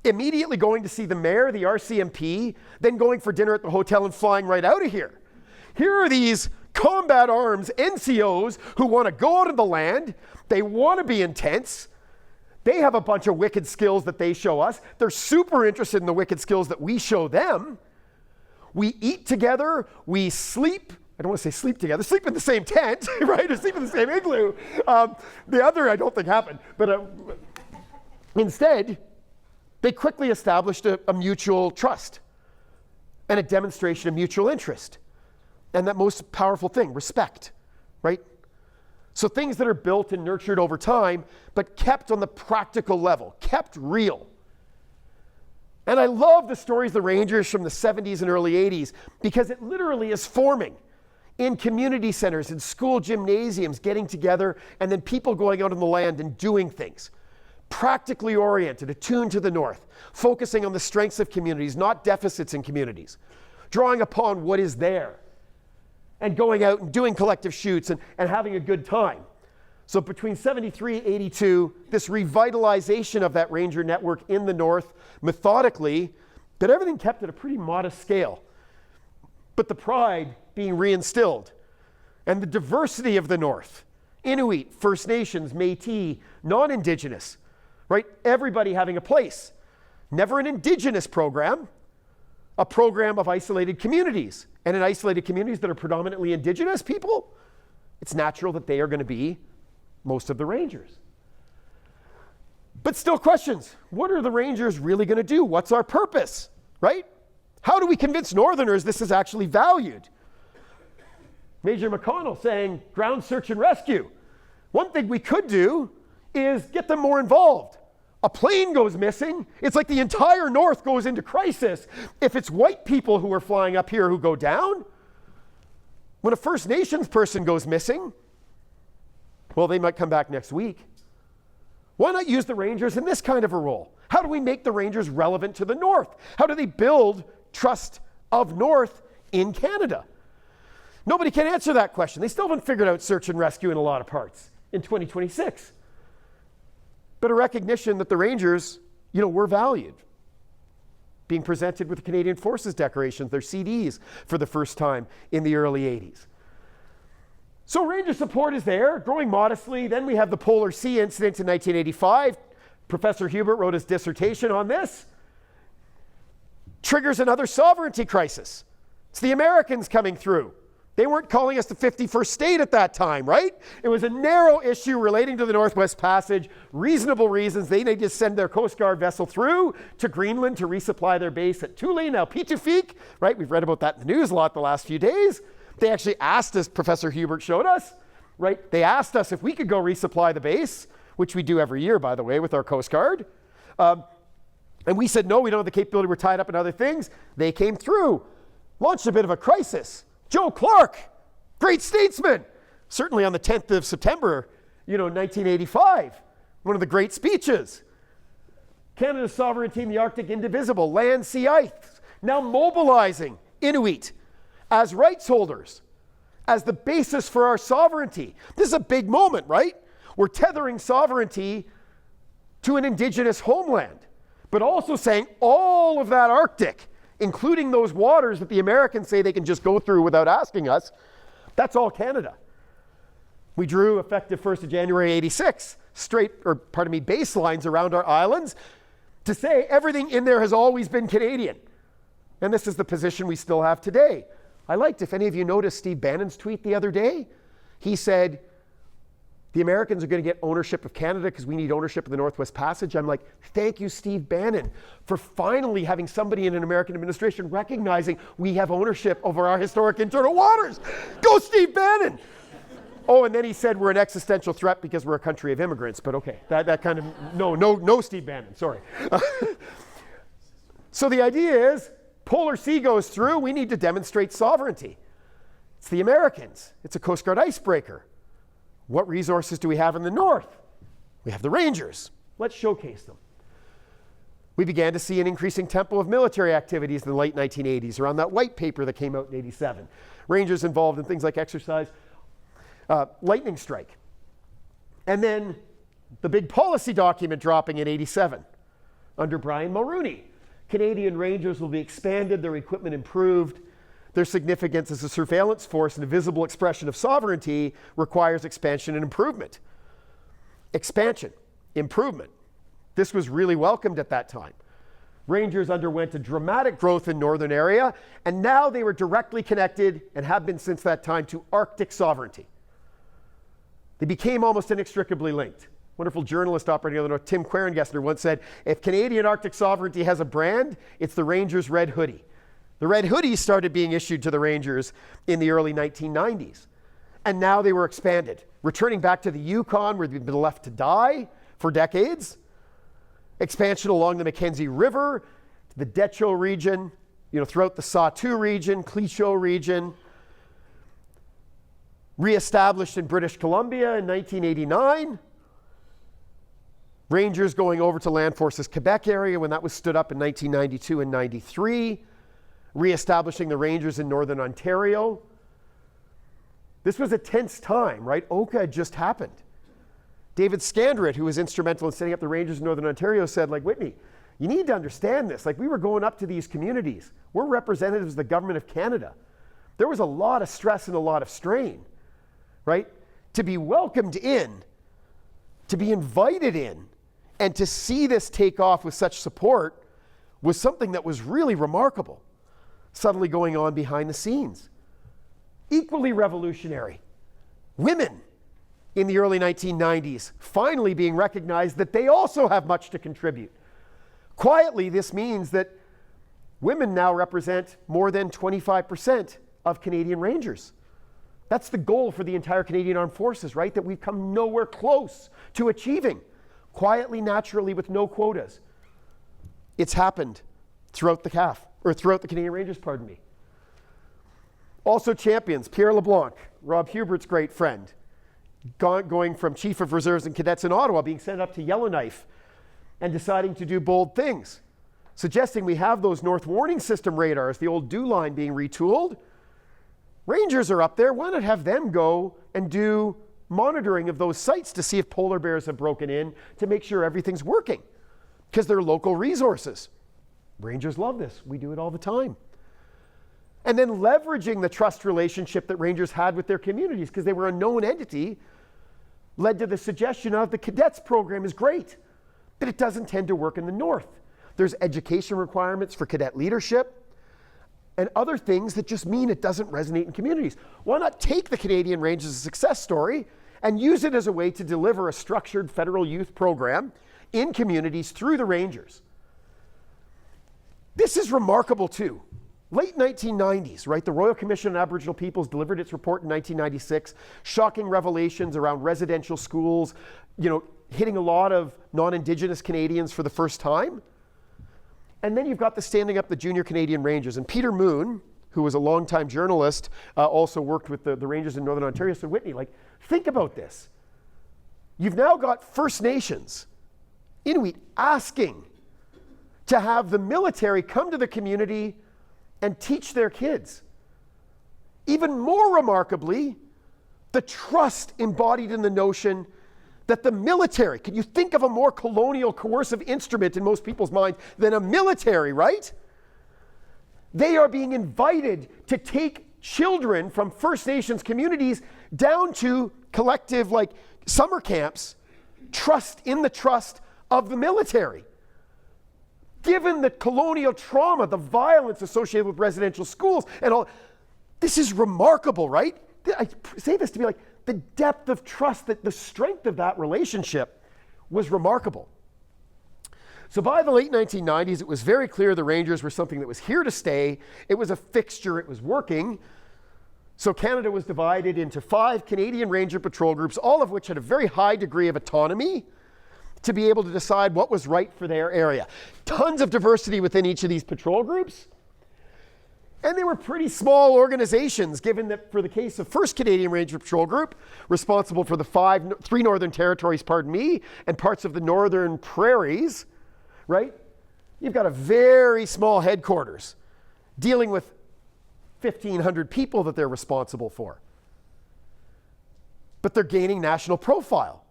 immediately going to see the mayor, the RCMP, then going for dinner at the hotel and flying right out of here. Here are these combat arms NCOs who want to go out of the land. They want to be intense. They have a bunch of wicked skills that they show us. They're super interested in the wicked skills that we show them. We eat together. We sleep. I don't want to say sleep together. Sleep in the same tent, right? Or sleep in the same igloo. The other I don't think happened. But instead, they quickly established a mutual trust and a demonstration of mutual interest. And that most powerful thing, respect, right? So things that are built and nurtured over time, but kept on the practical level, kept real. And I love the stories of the Rangers from the 70s and early 80s because it literally is forming in community centers, in school gymnasiums, getting together, and then people going out on the land and doing things. practically oriented, attuned to the North, focusing on the strengths of communities, not deficits in communities, drawing upon what is there, and going out and doing collective shoots and having a good time. So between 73 and 82, this revitalization of that ranger network in the North, methodically, but everything kept at a pretty modest scale. But the pride being reinstilled, and the diversity of the North, Inuit, First Nations, Métis, non-Indigenous, right? Everybody having a place. Never an Indigenous program, a program of isolated communities. And in isolated communities that are predominantly Indigenous people, it's natural that they are going to be most of the Rangers. But still questions. What are the Rangers really going to do? What's our purpose, right? How do we convince Northerners this is actually valued? Major McConnell saying ground search and rescue. One thing we could do is get them more involved. A plane goes missing, it's like the entire North goes into crisis. If it's white people who are flying up here who go down, when a First Nations person goes missing, well, they might come back next week. Why not use the Rangers in this kind of a role? How do we make the Rangers relevant to the North? How do they build trust of North in Canada? Nobody can answer that question. They still haven't figured out search and rescue in a lot of parts in 2026. But a recognition that the Rangers, were valued. Being presented with the Canadian Forces decorations, their CDs, for the first time in the early 80s. So Ranger support is there, growing modestly. Then we have the Polar Sea incident in 1985. Professor Hubert wrote his dissertation on this. Triggers another sovereignty crisis. It's the Americans coming through. They weren't calling us the 51st state at that time, right? It was a narrow issue relating to the Northwest Passage. Reasonable reasons. They needed to send their Coast Guard vessel through to Greenland to resupply their base at Thule, now Pituffik, right? We've read about that in the news a lot the last few days. They actually asked us, Professor Hubert showed us, right? They asked us if we could go resupply the base, which we do every year, by the way, with our Coast Guard. And we said, no, we don't have the capability. We're tied up in other things. They came through, launched a bit of a crisis. Joe Clark, great statesman, certainly on the 10th of September, 1985, one of the great speeches. Canada's sovereignty in the Arctic indivisible, land, sea, ice, now mobilizing Inuit as rights holders, as the basis for our sovereignty. This is a big moment, right? We're tethering sovereignty to an Indigenous homeland, but also saying all of that Arctic, including those waters that the Americans say they can just go through without asking us, that's all Canada. We drew, effective 1st of January 86, baselines around our islands to say everything in there has always been Canadian. And this is the position we still have today. I liked, if any of you noticed Steve Bannon's tweet the other day, he said, the Americans are going to get ownership of Canada because we need ownership of the Northwest Passage. I'm like, thank you, Steve Bannon, for finally having somebody in an American administration recognizing we have ownership over our historic internal waters. Go, Steve Bannon! Oh, and then he said we're an existential threat because we're a country of immigrants. But okay, that kind of, no, Steve Bannon, sorry. So the idea is, Polar Sea goes through, we need to demonstrate sovereignty. It's the Americans. It's a Coast Guard icebreaker. What resources do we have in the North? We have the Rangers. Let's showcase them. We began to see an increasing tempo of military activities in the late 1980s around that white paper that came out in 87. Rangers involved in things like exercise, lightning strike. And then the big policy document dropping in 87 under Brian Mulroney. Canadian Rangers will be expanded, their equipment improved. Their significance as a surveillance force and a visible expression of sovereignty requires expansion and improvement. Expansion, improvement. This was really welcomed at that time. Rangers underwent a dramatic growth in northern area, and now they were directly connected, and have been since that time, to Arctic sovereignty. They became almost inextricably linked. Wonderful journalist operating on the North, Tim Querengessner, once said, if Canadian Arctic sovereignty has a brand, it's the Rangers' red hoodie. The red hoodies started being issued to the Rangers in the early 1990s. And now they were expanded, returning back to the Yukon where they've been left to die for decades. Expansion along the Mackenzie River, to the Decho region, throughout the Sahtu region, Clicquot region. Reestablished in British Columbia in 1989. Rangers going over to Land Forces Quebec area when that was stood up in 1992 and 93, reestablishing the Rangers in Northern Ontario. This was a tense time, right? Oka had just happened. David Scandrett, who was instrumental in setting up the Rangers in Northern Ontario, said, like, Whitney, you need to understand this. Like, we were going up to these communities. We're representatives of the government of Canada. There was a lot of stress and a lot of strain, right? To be welcomed in, to be invited in, and to see this take off with such support was something that was really remarkable, subtly going on behind the scenes. Equally revolutionary, women in the early 1990s finally being recognized that they also have much to contribute. Quietly, this means that women now represent more than 25% of Canadian Rangers. That's the goal for the entire Canadian Armed Forces, right? That we've come nowhere close to achieving. Quietly, naturally, with no quotas. It's happened throughout the Canadian Rangers, pardon me. Also champions, Pierre LeBlanc, Rob Hubert's great friend, going from Chief of Reserves and Cadets in Ottawa, being sent up to Yellowknife and deciding to do bold things, suggesting we have those North Warning System radars, the old DEW line being retooled. Rangers are up there, why not have them go and do monitoring of those sites to see if polar bears have broken in to make sure everything's working, because they're local resources. Rangers love this. We do it all the time. And then leveraging the trust relationship that Rangers had with their communities, because they were a known entity, led to the suggestion of the cadets program is great, but it doesn't tend to work in the North. There's education requirements for cadet leadership and other things that just mean it doesn't resonate in communities. Why not take the Canadian Rangers as a success story and use it as a way to deliver a structured federal youth program in communities through the Rangers? This is remarkable too. Late 1990s, right? The Royal Commission on Aboriginal Peoples delivered its report in 1996, shocking revelations around residential schools, hitting a lot of non-Indigenous Canadians for the first time. And then you've got the standing up the Junior Canadian Rangers. And Peter Moon, who was a longtime journalist, also worked with the Rangers in Northern Ontario, said, Whitney, think about this. You've now got First Nations, Inuit, asking to have the military come to the community and teach their kids. Even more remarkably, the trust embodied in the notion that the military, can you think of a more colonial, coercive instrument in most people's minds than a military, right? They are being invited to take children from First Nations communities down to collective, summer camps, trust in the trust of the military. Given the colonial trauma, the violence associated with residential schools and all, this is remarkable, right? I say this to be the depth of trust, that the strength of that relationship was remarkable. So by the late 1990s, it was very clear the Rangers were something that was here to stay. It was a fixture, it was working. So Canada was divided into 5 Canadian Ranger patrol groups, all of which had a very high degree of autonomy to be able to decide what was right for their area. Tons of diversity within each of these patrol groups. And they were pretty small organizations, given that for the case of 1st Canadian Ranger Patrol Group, responsible for the 3 Northern Territories, and parts of the Northern Prairies, right? You've got a very small headquarters dealing with 1,500 people that they're responsible for. But they're gaining national profile,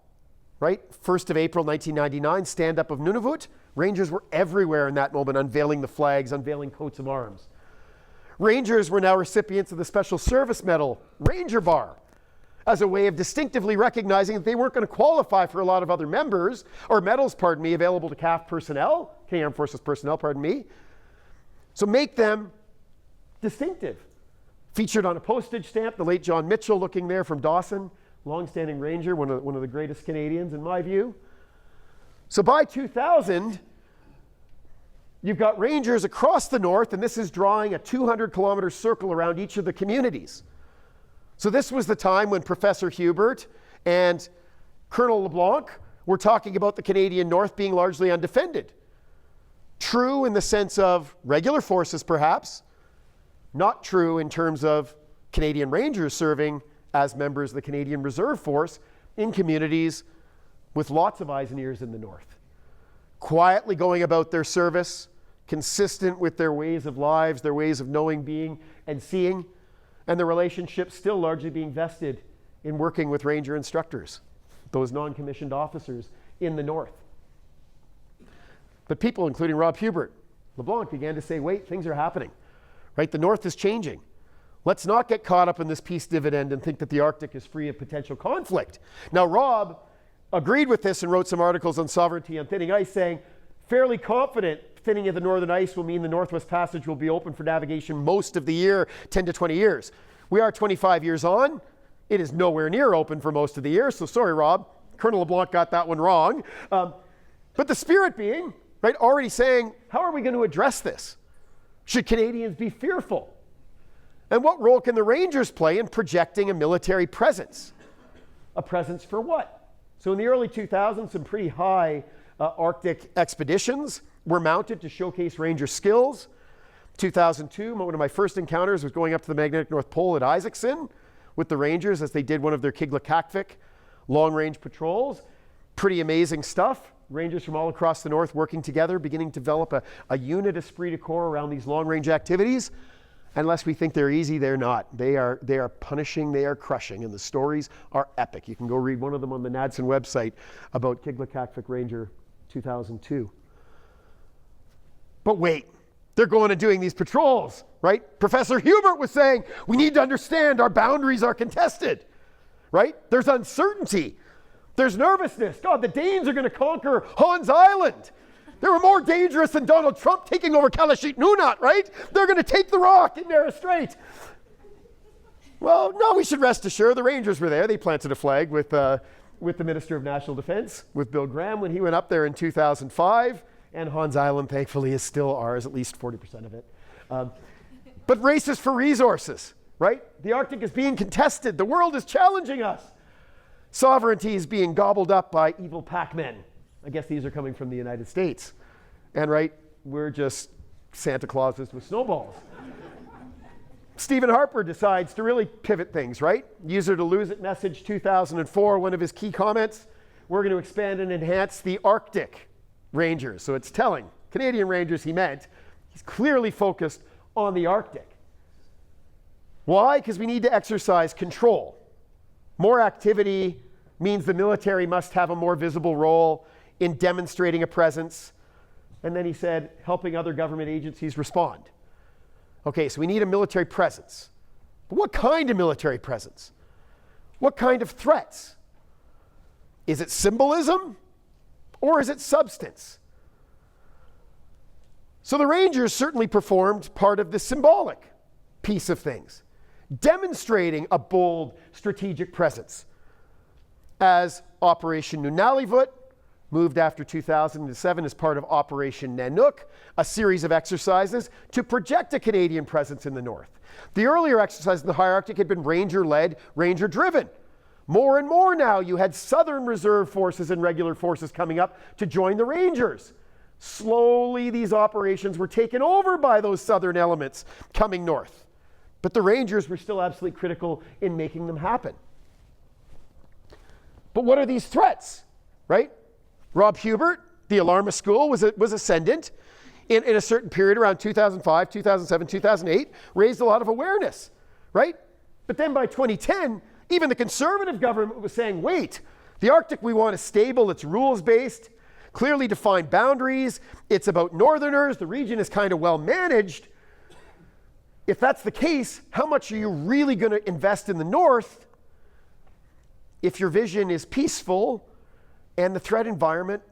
right? 1st of April 1999, stand-up of Nunavut. Rangers were everywhere in that moment, unveiling the flags, unveiling coats of arms. Rangers were now recipients of the Special Service Medal, Ranger Bar, as a way of distinctively recognizing that they weren't going to qualify for a lot of other medals, available to CAF personnel, Canadian Armed Forces personnel, So make them distinctive. Featured on a postage stamp, the late John Mitchell looking there from Dawson, long-standing Ranger, one of the greatest Canadians in my view. So by 2000, you've got Rangers across the North, and this is drawing a 200-kilometer circle around each of the communities. So this was the time when Professor Hubert and Colonel LeBlanc were talking about the Canadian North being largely undefended. True in the sense of regular forces, perhaps. Not true in terms of Canadian Rangers serving as members of the Canadian Reserve Force in communities with lots of eyes and ears in the north, quietly going about their service, consistent with their ways of lives, their ways of knowing, being, and seeing, and the relationship still largely being vested in working with ranger instructors, those non-commissioned officers in the north. But people, including Rob Hubert, LeBlanc, began to say, wait, things are happening, right? The north is changing. Let's not get caught up in this peace dividend and think that the Arctic is free of potential conflict. Now, Rob agreed with this and wrote some articles on sovereignty on thinning ice, saying, fairly confident thinning of the northern ice will mean the Northwest Passage will be open for navigation most of the year, 10 to 20 years. We are 25 years on. It is nowhere near open for most of the year, so sorry, Rob. Colonel LeBlanc got that one wrong. But the spirit being, right, already saying, how are we going to address this? Should Canadians be fearful? And what role can the Rangers play in projecting a military presence? A presence for what? So in the early 2000s, some pretty high Arctic expeditions were mounted to showcase Ranger skills. 2002, one of my first encounters was going up to the magnetic North Pole at Isaacson with the Rangers as they did one of their Killam long-range patrols. Pretty amazing stuff. Rangers from all across the north working together, beginning to develop a unit esprit de corps around these long-range activities. Unless we think they're easy, they're not. They are punishing, they are crushing, and the stories are epic. You can go read one of them on the NADSN website about Killam Ranger 2002. But wait, they're going and doing these patrols, right? Professor Hubert was saying, we need to understand our boundaries are contested, right? There's uncertainty. There's nervousness. God, the Danes are going to conquer Hans Island. They were more dangerous than Donald Trump taking over Kalashit Nunat, right? They're going to take the rock in Narrow Strait. Well, no, we should rest assured the Rangers were there. They planted a flag with the Minister of National Defense, with Bill Graham, when he went up there in 2005. And Hans Island, thankfully, is still ours, at least 40% of it. But races for resources, right? The Arctic is being contested. The world is challenging us. Sovereignty is being gobbled up by evil Pac-Men. I guess these are coming from the United States. And right, we're just Santa Clauses with snowballs. Stephen Harper decides to really pivot things, right? User to Lose It message 2004, one of his key comments, we're going to expand and enhance the Arctic Rangers. So it's telling. Canadian Rangers, he meant. He's clearly focused on the Arctic. Why? Because we need to exercise control. More activity means the military must have a more visible role in demonstrating a presence. And then he said, helping other government agencies respond. Okay, so we need a military presence. But what kind of military presence? What kind of threats? Is it symbolism or is it substance? So the Rangers certainly performed part of the symbolic piece of things, demonstrating a bold strategic presence. As Operation Nunalivut moved after 2007 as part of Operation Nanook, a series of exercises to project a Canadian presence in the north. The earlier exercises in the high Arctic had been Ranger-led, Ranger-driven. More and more now, you had Southern Reserve forces and regular forces coming up to join the Rangers. Slowly, these operations were taken over by those Southern elements coming north. But the Rangers were still absolutely critical in making them happen. But what are these threats, right? Rob Hubert, the alarmist school, was ascendant in a certain period around 2005, 2007, 2008, raised a lot of awareness, right? But then by 2010, even the conservative government was saying, wait, the Arctic we want is stable, it's rules-based, clearly defined boundaries, it's about northerners, the region is kind of well managed. If that's the case, how much are you really going to invest in the north if your vision is peaceful and the threat environment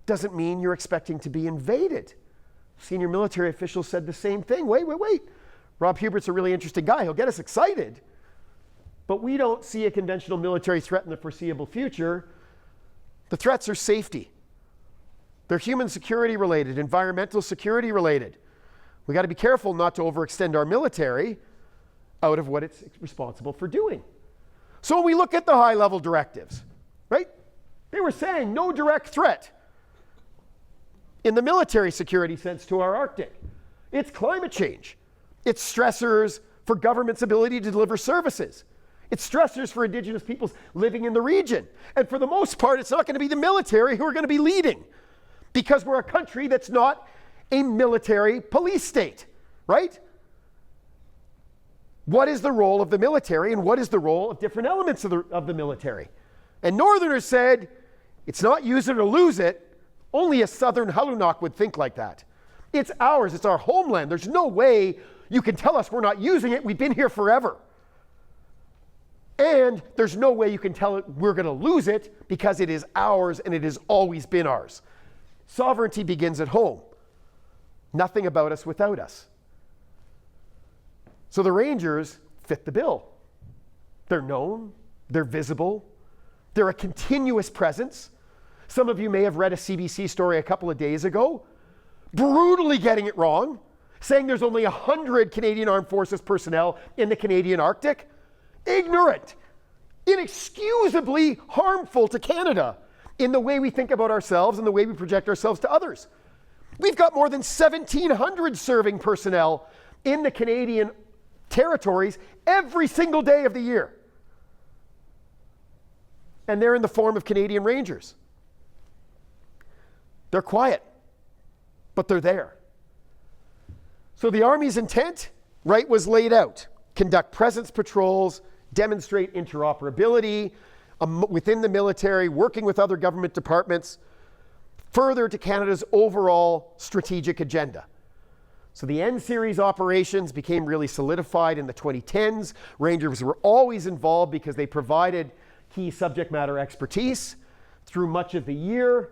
doesn't mean you're expecting to be invaded? Senior military officials said the same thing. Wait. Rob Hubert's a really interesting guy. He'll get us excited. But we don't see a conventional military threat in the foreseeable future. The threats are safety. They're human security related, environmental security related. We got to be careful not to overextend our military out of what it's responsible for doing. So when we look at the high-level directives, right? They were saying no direct threat in the military security sense to our Arctic. It's climate change. It's stressors for government's ability to deliver services. It's stressors for Indigenous peoples living in the region. And for the most part, it's not going to be the military who are going to be leading, because we're a country that's not a military police state, right? What is the role of the military, and what is the role of different elements of the military? And Northerners said, it's not use it or lose it. Only a Southern Halunok would think like that. It's ours. It's our homeland. There's no way you can tell us we're not using it. We've been here forever. And there's no way you can tell it we're going to lose it, because it is ours and it has always been ours. Sovereignty begins at home. Nothing about us without us. So the Rangers fit the bill. They're known. They're visible. They're a continuous presence. Some of you may have read a CBC story a couple of days ago, brutally getting it wrong, saying there's only 100 Canadian Armed Forces personnel in the Canadian Arctic. Ignorant, inexcusably harmful to Canada in the way we think about ourselves and the way we project ourselves to others. We've got more than 1,700 serving personnel in the Canadian territories every single day of the year. And they're in the form of Canadian Rangers. They're quiet, but they're there. So the Army's intent, right, was laid out. Conduct presence patrols, demonstrate interoperability within the military, working with other government departments, further to Canada's overall strategic agenda. So the N-series operations became really solidified in the 2010s. Rangers were always involved because they provided key subject matter expertise through much of the year.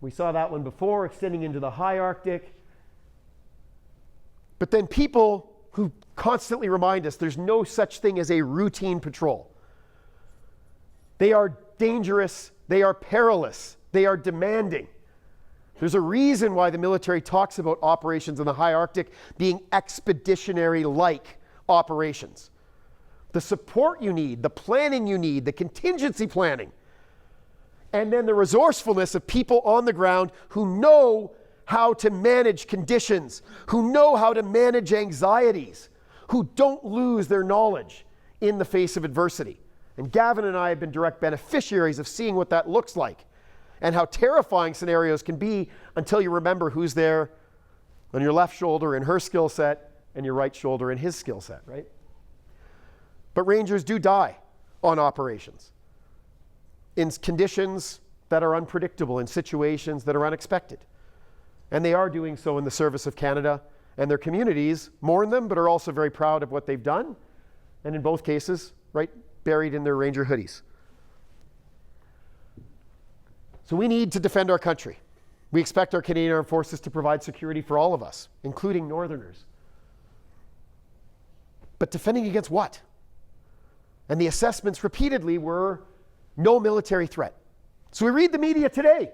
We saw that one before, extending into the high Arctic. But then people who constantly remind us there's no such thing as a routine patrol. They are dangerous, they are perilous, they are demanding. There's a reason why the military talks about operations in the high Arctic being expeditionary-like operations. The support you need, the planning you need, the contingency planning, and then the resourcefulness of people on the ground who know how to manage conditions, who know how to manage anxieties, who don't lose their knowledge in the face of adversity. And Gavin and I have been direct beneficiaries of seeing what that looks like and how terrifying scenarios can be until you remember who's there on your left shoulder in her skill set and your right shoulder in his skill set, right? But Rangers do die on operations in conditions that are unpredictable, in situations that are unexpected. And they are doing so in the service of Canada, and their communities mourn them, but are also very proud of what they've done. And in both cases, right, buried in their Ranger hoodies. So we need to defend our country. We expect our Canadian Armed Forces to provide security for all of us, including Northerners. But defending against what? And the assessments repeatedly were no military threat. So we read the media today.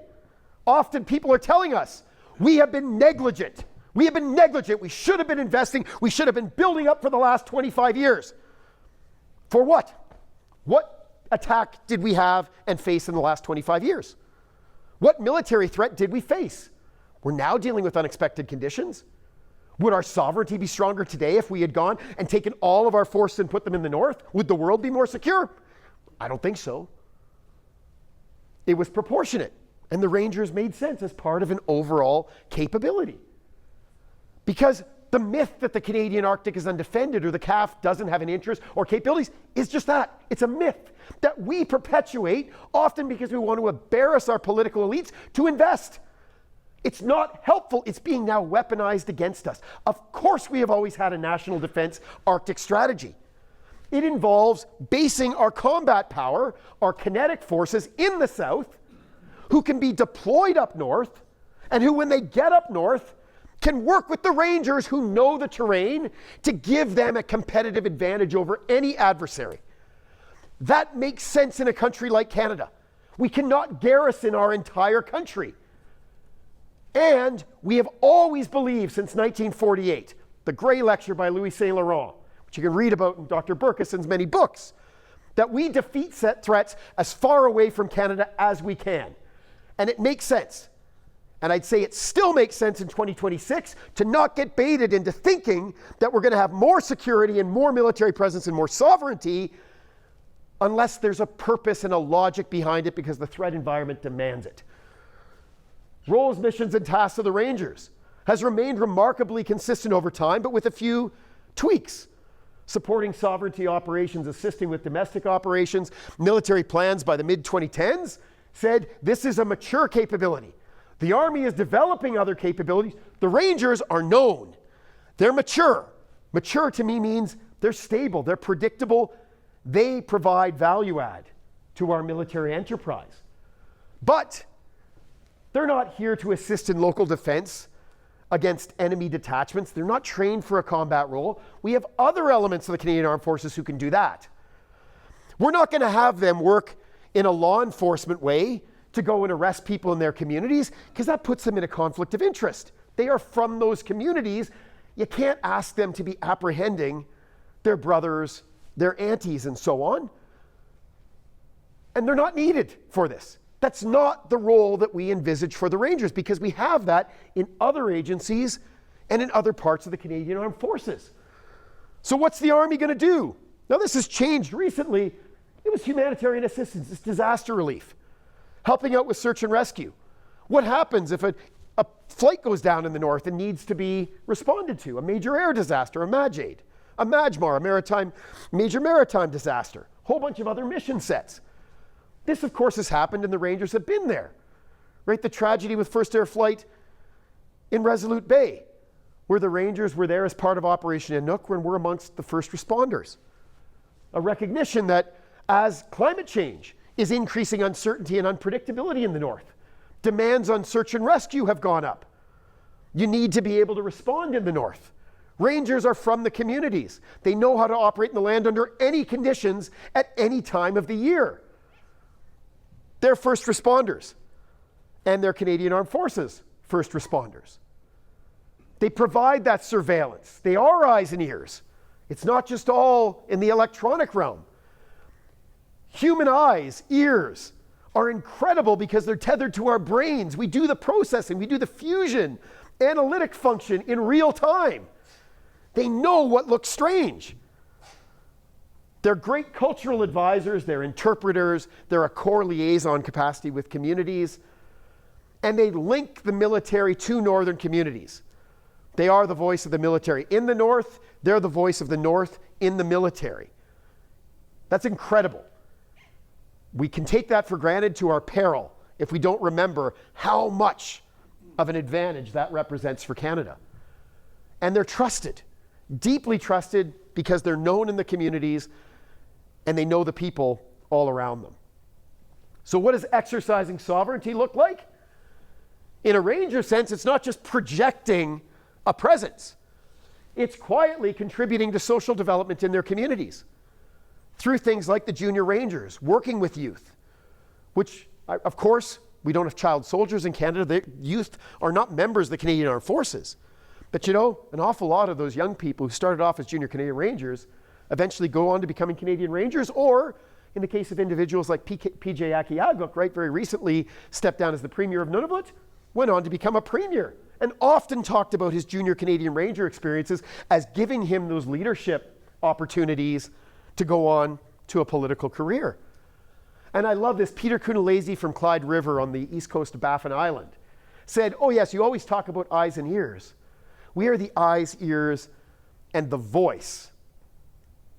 Often people are telling us, we have been negligent. We have been negligent. We should have been investing. We should have been building up for the last 25 years. For what? What attack did we have and face in the last 25 years? What military threat did we face? We're now dealing with unexpected conditions. Would our sovereignty be stronger today if we had gone and taken all of our forces and put them in the north? Would the world be more secure? I don't think so. It was proportionate. And the Rangers made sense as part of an overall capability. Because the myth that the Canadian Arctic is undefended or the CAF doesn't have an interest or capabilities is just that. It's a myth that we perpetuate, often because we want to embarrass our political elites to invest. It's not helpful. It's being now weaponized against us. Of course, we have always had a national defense Arctic strategy. It involves basing our combat power, our kinetic forces in the south, who can be deployed up north, and who, when they get up north, can work with the Rangers who know the terrain to give them a competitive advantage over any adversary. That makes sense in a country like Canada. We cannot garrison our entire country. And we have always believed since 1948, the Gray Lecture by Louis Saint Laurent, which you can read about in Dr. Berkeson's many books, that we defeat set threats as far away from Canada as we can. And it makes sense. And I'd say it still makes sense in 2026 to not get baited into thinking that we're going to have more security and more military presence and more sovereignty unless there's a purpose and a logic behind it because the threat environment demands it. Roles, missions, and tasks of the Rangers has remained remarkably consistent over time, but with a few tweaks. Supporting sovereignty operations, assisting with domestic operations, military plans by the mid-2010s said this is a mature capability. The Army is developing other capabilities. The Rangers are known. They're mature. Mature to me means they're stable, they're predictable, they provide value add to our military enterprise. But they're not here to assist in local defense against enemy detachments. They're not trained for a combat role. We have other elements of the Canadian Armed Forces who can do that. We're not going to have them work in a law enforcement way to go and arrest people in their communities because that puts them in a conflict of interest. They are from those communities. You can't ask them to be apprehending their brothers, their aunties, and so on. And they're not needed for this. That's not the role that we envisage for the Rangers because we have that in other agencies and in other parts of the Canadian Armed Forces. So what's the Army going to do? Now this has changed recently. It was humanitarian assistance, it's disaster relief, helping out with search and rescue. What happens if a flight goes down in the north and needs to be responded to? A major air disaster, a MAJAID, a MAJMAR, a major maritime disaster, a whole bunch of other mission sets. This, of course, has happened and the Rangers have been there, right? The tragedy with First Air Flight in Resolute Bay, where the Rangers were there as part of Operation Inuk when we're amongst the first responders. A recognition that as climate change is increasing uncertainty and unpredictability in the north, demands on search and rescue have gone up. You need to be able to respond in the north. Rangers are from the communities. They know how to operate in the land under any conditions at any time of the year. They're first responders, and they're Canadian Armed Forces first responders. They provide that surveillance. They are eyes and ears. It's not just all in the electronic realm. Human eyes, ears are incredible because they're tethered to our brains. We do the processing, we do the fusion, analytic function in real time. They know what looks strange. They're great cultural advisors, they're interpreters, they're a core liaison capacity with communities, and they link the military to northern communities. They are the voice of the military in the north, they're the voice of the north in the military. That's incredible. We can take that for granted to our peril if we don't remember how much of an advantage that represents for Canada. And they're trusted, deeply trusted because they're known in the communities and they know the people all around them. So what does exercising sovereignty look like? In a Ranger sense, it's not just projecting a presence. It's quietly contributing to social development in their communities through things like the Junior Rangers, working with youth, which, of course, we don't have child soldiers in Canada. The youth are not members of the Canadian Armed Forces. But you know, an awful lot of those young people who started off as Junior Canadian Rangers eventually go on to becoming Canadian Rangers, or in the case of individuals like PJ Akiaguk, right, very recently stepped down as the Premier of Nunavut, went on to become a Premier, and often talked about his Junior Canadian Ranger experiences as giving him those leadership opportunities to go on to a political career. And I love this. Peter Kunalese from Clyde River on the east coast of Baffin Island said, oh yes, you always talk about eyes and ears. We are the eyes, ears, and the voice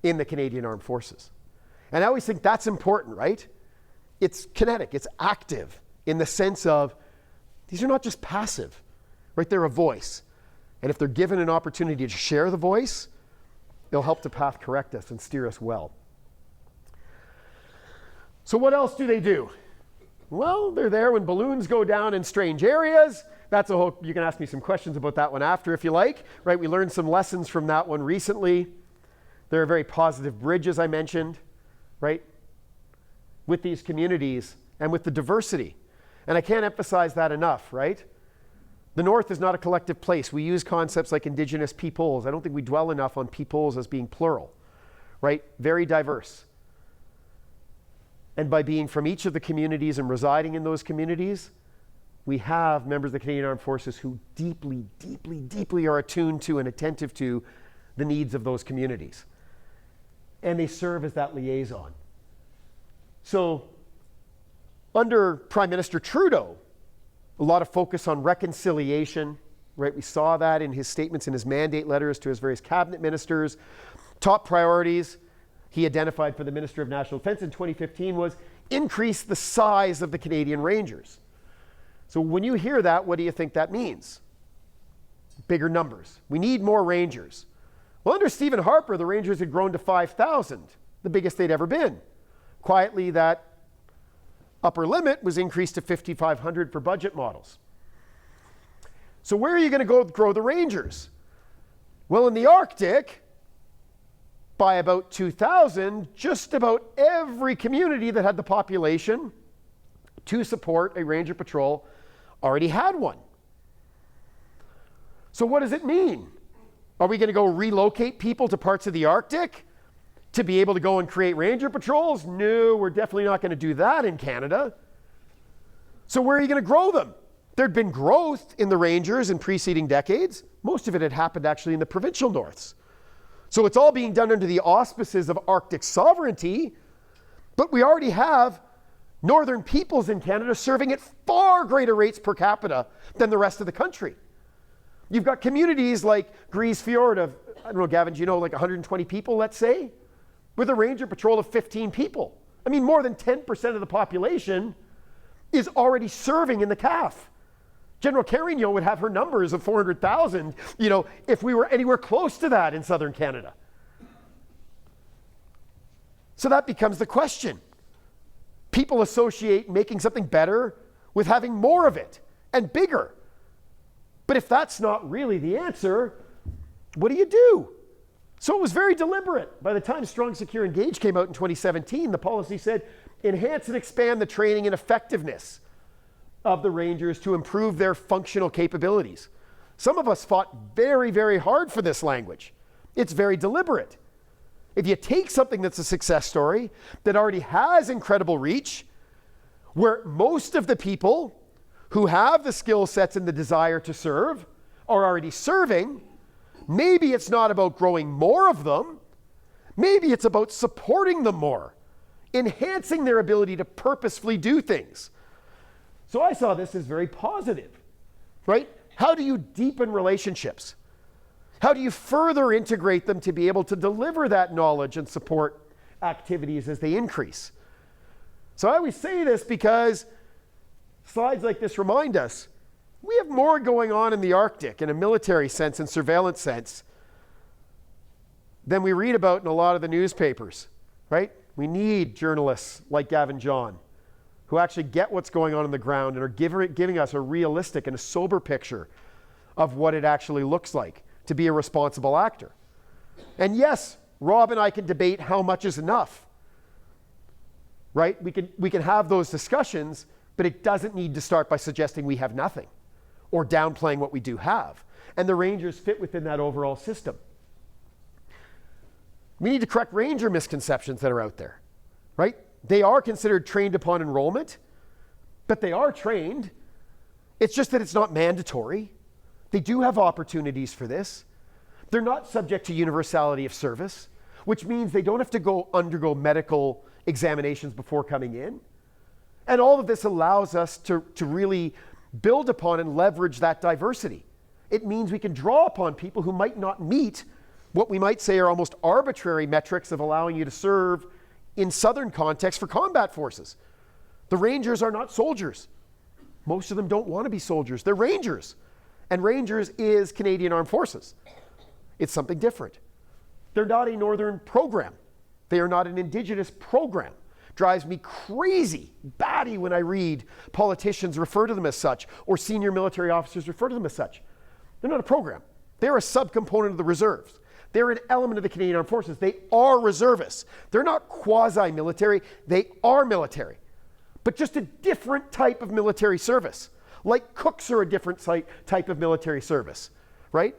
in the Canadian Armed Forces. And I always think that's important, right? It's kinetic, it's active in the sense of these are not just passive, right? They're a voice. And if they're given an opportunity to share the voice, they'll help to path correct us and steer us well. So what else do they do? Well, they're there when balloons go down in strange areas. That's a whole, you can ask me some questions about that one after if you like, right? We learned some lessons from that one recently. There are very positive bridges I mentioned, right? With these communities and with the diversity. And I can't emphasize that enough, right? The North is not a collective place. We use concepts like Indigenous peoples. I don't think we dwell enough on peoples as being plural, right? Very diverse. And by being from each of the communities and residing in those communities, we have members of the Canadian Armed Forces who deeply, deeply, deeply are attuned to and attentive to the needs of those communities. And they serve as that liaison. So under Prime Minister Trudeau, a lot of focus on reconciliation, right? We saw that in his statements in his mandate letters to his various cabinet ministers. Top priorities he identified for the Minister of National Defence in 2015 was increase the size of the Canadian Rangers. So when you hear that, what do you think that means? Bigger numbers. We need more Rangers. Well, under Stephen Harper, the Rangers had grown to 5,000, the biggest they'd ever been. Quietly, that upper limit was increased to 5,500 for budget models. So where are you going to go grow the Rangers? Well, in the Arctic, by about 2000, just about every community that had the population to support a Ranger patrol already had one. So what does it mean? Are we going to go relocate people to parts of the Arctic to be able to go and create Ranger patrols? No, we're definitely not going to do that in Canada. So where are you going to grow them? There'd been growth in the Rangers in preceding decades. Most of it had happened actually in the provincial norths. So it's all being done under the auspices of Arctic sovereignty, but we already have northern peoples in Canada serving at far greater rates per capita than the rest of the country. You've got communities like Grise Fiord of, I don't know, Gavin, do you know, like 120 people, let's say, with a Ranger patrol of 15 people. I mean, more than 10% of the population is already serving in the CAF. General Carignan would have her numbers of 400,000, if we were anywhere close to that in southern Canada. So that becomes the question. People associate making something better with having more of it and bigger. But if that's not really the answer, what do you do? So it was very deliberate. By the time Strong, Secure, Engage came out in 2017, the policy said, enhance and expand the training and effectiveness of the Rangers to improve their functional capabilities. Some of us fought very, very hard for this language. It's very deliberate. If you take something that's a success story that already has incredible reach, where most of the people who have the skill sets and the desire to serve are already serving, maybe it's not about growing more of them. Maybe it's about supporting them more, enhancing their ability to purposefully do things. So I saw this as very positive, right? How do you deepen relationships? How do you further integrate them to be able to deliver that knowledge and support activities as they increase? So I always say this because slides like this remind us we have more going on in the Arctic in a military sense and surveillance sense than we read about in a lot of the newspapers, right? We need journalists like Gavin John who actually get what's going on the ground and are giving us a realistic and a sober picture of what it actually looks like to be a responsible actor. And yes, Rob and I can debate how much is enough, right? We can have those discussions, but it doesn't need to start by suggesting we have nothing or downplaying what we do have. And the Rangers fit within that overall system. We need to correct Ranger misconceptions that are out there, right? They are considered trained upon enrollment, but they are trained. It's just that it's not mandatory. They do have opportunities for this. They're not subject to universality of service, which means they don't have to undergo medical examinations before coming in. And all of this allows us to really build upon and leverage that diversity. It means we can draw upon people who might not meet what we might say are almost arbitrary metrics of allowing you to serve in southern context for combat forces. The Rangers are not soldiers. Most of them don't want to be soldiers. They're Rangers. And Rangers is Canadian Armed Forces. It's something different. They're not a northern program. They are not an Indigenous program. Drives me crazy, batty when I read politicians refer to them as such or senior military officers refer to them as such. They're not a program. They're a subcomponent of the reserves. They're an element of the Canadian Armed Forces. They are reservists. They're not quasi-military. They are military, but just a different type of military service. Like cooks are a different type of military service, right?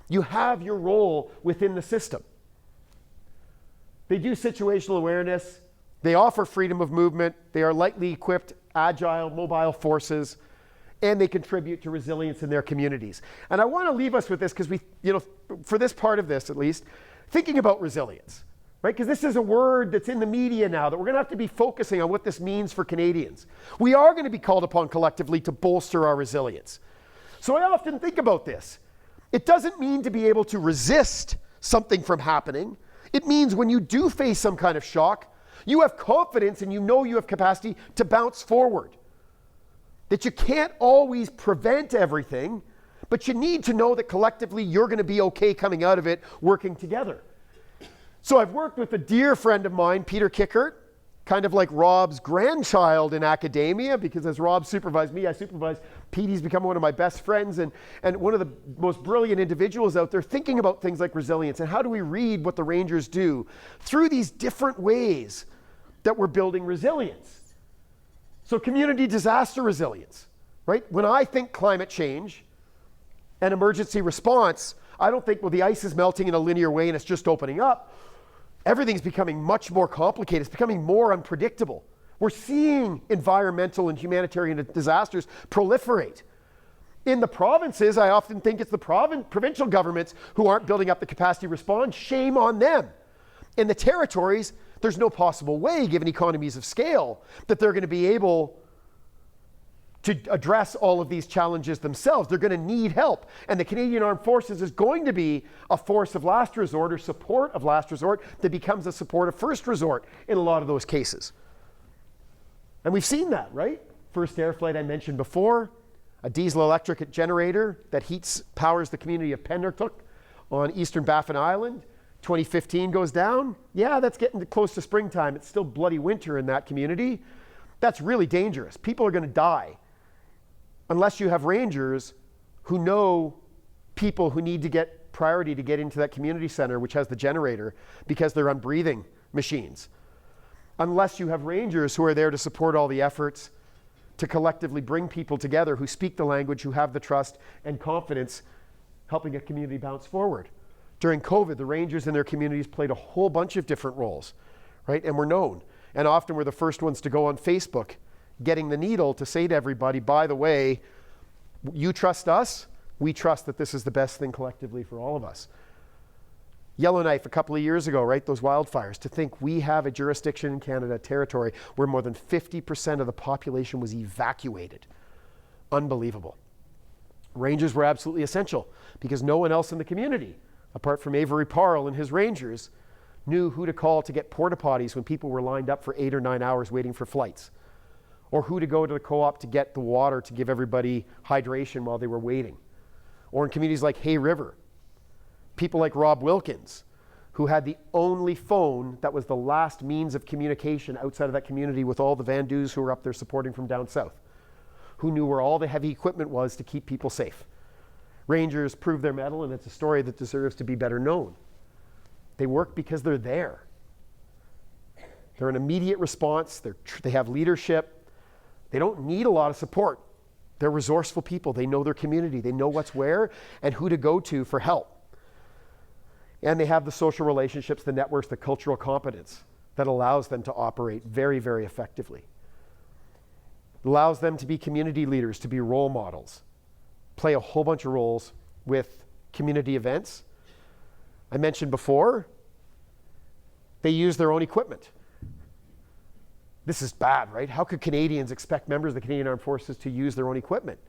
You have your role within the system. They do situational awareness. They offer freedom of movement. They are lightly equipped, agile, mobile forces. and they contribute to resilience in their communities. And I want to leave us with this because for this part of this at least, thinking about resilience, right? Because this is a word that's in the media now that we're going to have to be focusing on what this means for Canadians. We are going to be called upon collectively to bolster our resilience. So I often think about this. It doesn't mean to be able to resist something from happening. It means when you do face some kind of shock, you have confidence and you know you have capacity to bounce forward. That you can't always prevent everything, but you need to know that collectively you're going to be okay coming out of it working together. So I've worked with a dear friend of mine, Peter Kickert, kind of like Rob's grandchild in academia, because as Rob supervised me, I supervised Pete. He's become one of my best friends and one of the most brilliant individuals out there thinking about things like resilience and how do we read what the Rangers do through these different ways that we're building resilience. So community disaster resilience, right? When I think climate change and emergency response, I don't think, well, the ice is melting in a linear way and it's just opening up. Everything's becoming much more complicated. It's becoming more unpredictable. We're seeing environmental and humanitarian disasters proliferate. In the provinces, I often think it's the provincial governments who aren't building up the capacity to respond. Shame on them. In the territories, there's no possible way, given economies of scale, that they're going to be able to address all of these challenges themselves. They're going to need help. And the Canadian Armed Forces is going to be a force of last resort or support of last resort that becomes a support of first resort in a lot of those cases. And we've seen that, right? First air flight I mentioned before, a diesel electric generator that powers the community of Penartuk on eastern Baffin Island. 2015 goes down. Yeah, that's getting close to springtime. It's still bloody winter in that community. That's really dangerous. People are going to die unless you have rangers who know people who need to get priority to get into that community center, which has the generator, because they're on breathing machines. Unless you have rangers who are there to support all the efforts to collectively bring people together who speak the language, who have the trust and confidence, helping a community bounce forward. During COVID, the rangers in their communities played a whole bunch of different roles, right? And were known. And often were the first ones to go on Facebook, getting the needle to say to everybody, by the way, you trust us, we trust that this is the best thing collectively for all of us. Yellowknife a couple of years ago, right? Those wildfires. To think we have a jurisdiction in Canada, territory, where more than 50% of the population was evacuated. Unbelievable. Rangers were absolutely essential because no one else in the community, apart from Avery Parle and his rangers, knew who to call to get porta potties when people were lined up for 8 or 9 hours waiting for flights, or who to go to the co-op to get the water to give everybody hydration while they were waiting. Or in communities like Hay River, people like Rob Wilkins, who had the only phone that was the last means of communication outside of that community with all the Vandus who were up there supporting from down south, who knew where all the heavy equipment was to keep people safe. Rangers proved their mettle, and it's a story that deserves to be better known. They work because they're there. They're an immediate response. They have leadership. They don't need a lot of support. They're resourceful people. They know their community. They know what's where and who to go to for help. And they have the social relationships, the networks, the cultural competence that allows them to operate very, very effectively. It allows them to be community leaders, to be role models, play a whole bunch of roles with community events. I mentioned before, they use their own equipment. This is bad, right? How could Canadians expect members of the Canadian Armed Forces to use their own equipment?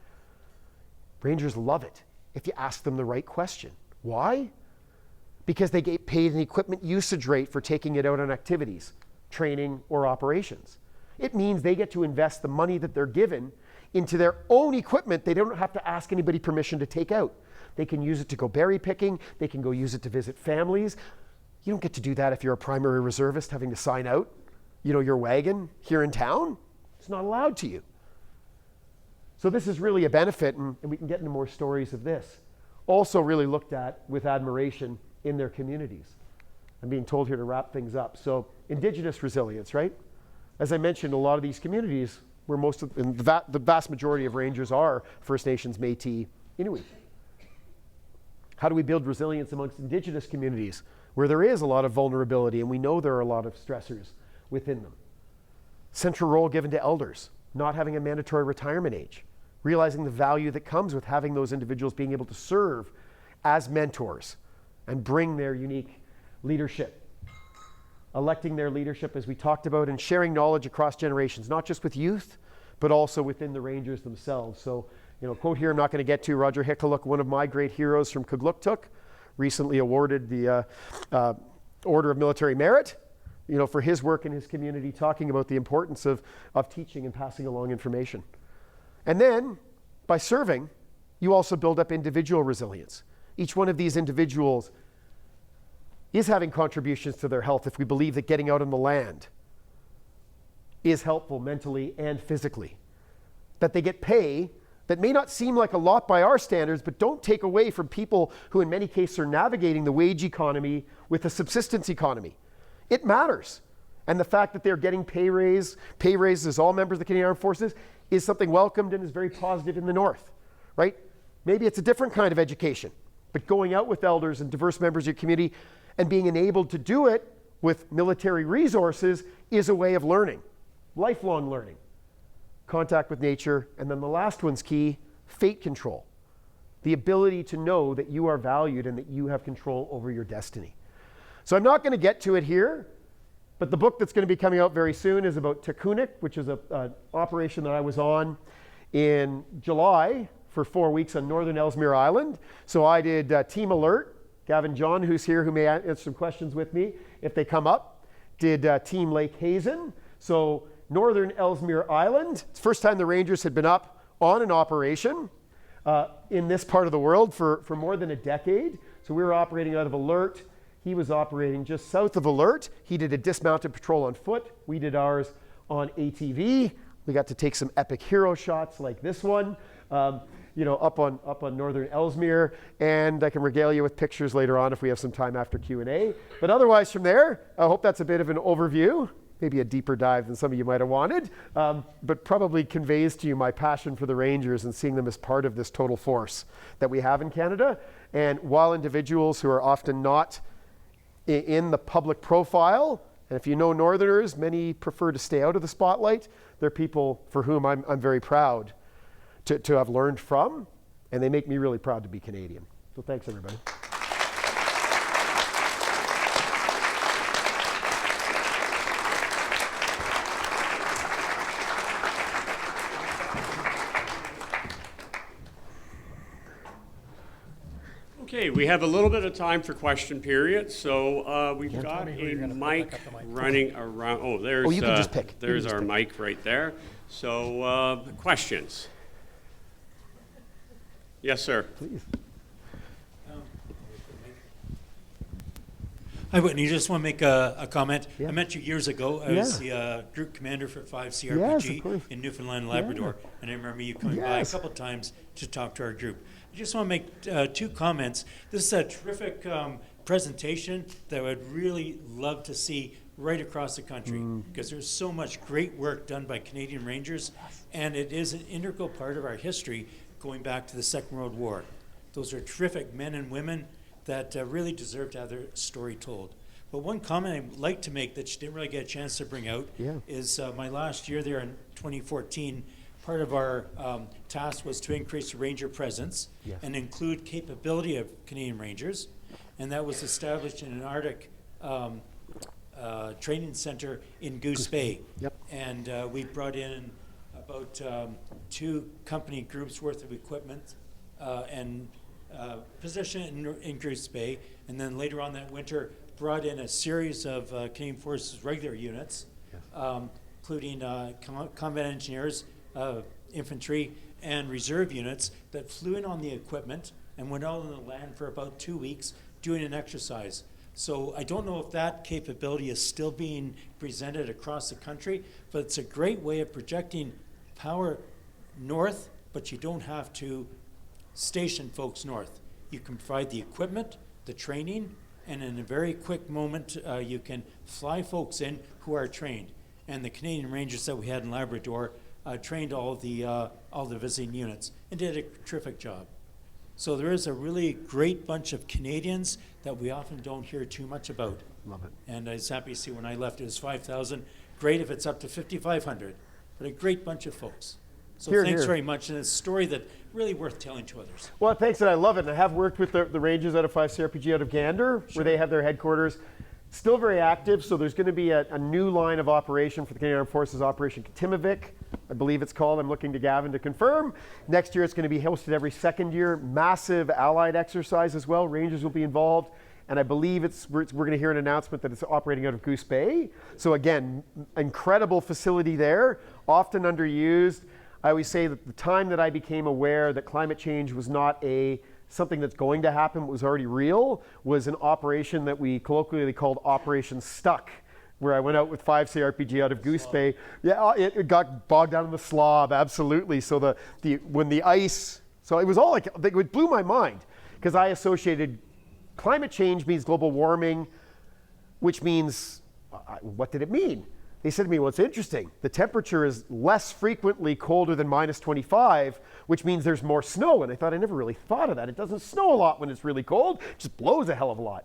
Rangers love it if you ask them the right question. Why? Because they get paid an equipment usage rate for taking it out on activities, training, or operations. It means they get to invest the money that they're given into their own equipment. They don't have to ask anybody permission to take out. They can use it to go berry picking. They can go use it to visit families. You don't get to do that if you're a primary reservist having to sign out, your wagon here in town. It's not allowed to you. So this is really a benefit, and we can get into more stories of this. Also really looked at with admiration in their communities. I'm being told here to wrap things up. So Indigenous resilience, right? As I mentioned, a lot of these communities where the vast majority of Rangers are First Nations, Métis, Inuit. How do we build resilience amongst Indigenous communities where there is a lot of vulnerability and we know there are a lot of stressors within them? Central role given to elders, not having a mandatory retirement age. realizing the value that comes with having those individuals being able to serve as mentors and bring their unique leadership, electing their leadership as we talked about, and sharing knowledge across generations, not just with youth, but also within the Rangers themselves. So, quote here I'm not going to get to, Roger Hickaluk, one of my great heroes from Kugluktuk, recently awarded the Order of Military Merit, for his work in his community, talking about the importance of teaching and passing along information. And then, by serving, you also build up individual resilience. Each one of these individuals is having contributions to their health if we believe that getting out on the land is helpful mentally and physically. That they get pay that may not seem like a lot by our standards, but don't take away from people who in many cases are navigating the wage economy with a subsistence economy. It matters. And the fact that they're getting pay raises, all members of the Canadian Armed Forces, is something welcomed and is very positive in the North, right? Maybe it's a different kind of education, but going out with elders and diverse members of your community and being enabled to do it with military resources is a way of learning, lifelong learning, contact with nature, and then the last one's key, fate control. The ability to know that you are valued and that you have control over your destiny. So I'm not going to get to it here, but the book that's going to be coming out very soon is about Takunik, which is an operation that I was on in July for 4 weeks on Northern Ellesmere Island. So I did Team Alert. Gavin John, who's here, who may answer some questions with me if they come up, did Team Lake Hazen. So Northern Ellesmere Island. It's the first time the Rangers had been up on an operation in this part of the world for more than a decade. So we were operating out of Alert. He was operating just south of Alert. He did a dismounted patrol on foot. We did ours on ATV. We got to take some epic hero shots like this one, up on Northern Ellesmere. And I can regale you with pictures later on if we have some time after Q&A. But otherwise from there, I hope that's a bit of an overview, maybe a deeper dive than some of you might have wanted, but probably conveys to you my passion for the Rangers and seeing them as part of this total force that we have in Canada. And while individuals who are often not in the public profile, and if you know Northerners, many prefer to stay out of the spotlight. They're people for whom I'm very proud to have learned from, and they make me really proud to be Canadian. So thanks, everybody. Okay, we have a little bit of time for question period, so we've got a mic running around. Oh, there's you can just pick. There's our mic right there. So questions? Yes, sir. Please. Hi, Whitney. Just want to make a comment. Yeah. I met you years ago. I was the group commander for 5 CRPG in Newfoundland and Labrador, and I remember you coming by a couple of times to talk to our group. I just want to make 2 comments. This is a terrific presentation that I would really love to see right across the country, because there's so much great work done by Canadian Rangers, and it is an integral part of our history going back to the Second World War. Those are terrific men and women that really deserve to have their story told. But one comment I'd like to make that you didn't really get a chance to bring out is my last year there in 2014, part of our task was to increase the Ranger presence and include capability of Canadian Rangers, and that was established in an Arctic training center in Goose Bay. And we brought in about 2 company groups worth of equipment and position in Goose Bay, and then later on that winter brought in a series of Canadian Forces regular units, including combat engineers, infantry, and reserve units that flew in on the equipment and went out on the land for about 2 weeks doing an exercise. So I don't know if that capability is still being presented across the country, but it's a great way of projecting power north, but you don't have to station folks north. You can provide the equipment, the training, and in a very quick moment, you can fly folks in who are trained. And the Canadian Rangers that we had in Labrador trained all the visiting units and did a terrific job. So there is a really great bunch of Canadians that we often don't hear too much about. Love it. And I was happy to see when I left it was 5,000. Great if it's up to 5,500, but a great bunch of folks. So Here, thanks here. very much, and it's a story that really worth telling to others. Well, thanks, and I love it. And I have worked with the Rangers out of 5 CRPG out of Gander, where they have their headquarters. Still very active, so there's going to be a new line of operation for the Canadian Armed Forces, Operation Katimavik, I believe it's called. I'm looking to Gavin to confirm. Next year, it's going to be hosted every second year. Massive allied exercise as well. Rangers will be involved. And I believe we're going to hear an announcement that it's operating out of Goose Bay. So again, incredible facility there, often underused. I always say that the time that I became aware that climate change was not something that's going to happen, it was already real, was an operation that we colloquially called Operation Stuck, where I went out with 5 CRPG out of Goose Bay. Yeah, it got bogged down in the slob, absolutely. So when the ice, so it was all like, it blew my mind, because I associated climate change means global warming, which means, what did it mean? They said to me, well, it's interesting. The temperature is less frequently colder than minus 25, which means there's more snow. And I thought, I never really thought of that. It doesn't snow a lot when it's really cold. It just blows a hell of a lot.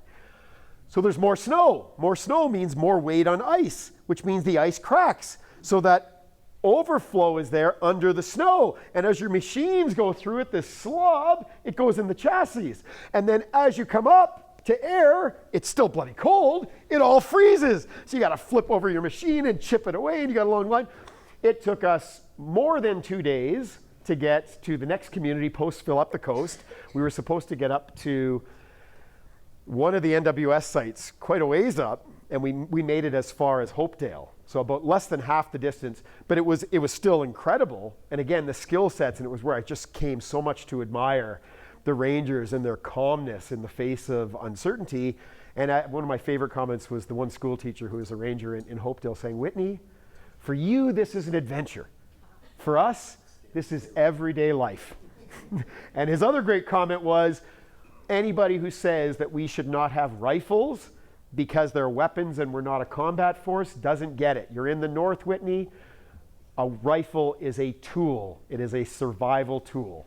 So there's more snow. More snow means more weight on ice, which means the ice cracks. So that overflow is there under the snow. And as your machines go through it, this slob, it goes in the chassis. And then as you come up to air, it's still bloody cold, it all freezes. So you got to flip over your machine and chip it away, and you got a long line. It took us more than 2 days to get to the next community, Postville, up the coast. We were supposed to get up to one of the NWS sites, quite a ways up, and we made it as far as Hopedale. So about less than half the distance, but it was still incredible. And again, the skill sets, and it was where I just came so much to admire the Rangers and their calmness in the face of uncertainty. And one of my favorite comments was the one school teacher who was a Ranger in Hopedale saying, Whitney, for you, this is an adventure. For us, this is everyday life. And his other great comment was, anybody who says that we should not have rifles because they're weapons and we're not a combat force doesn't get it. You're in the North, Whitney. A rifle is a tool. It is a survival tool.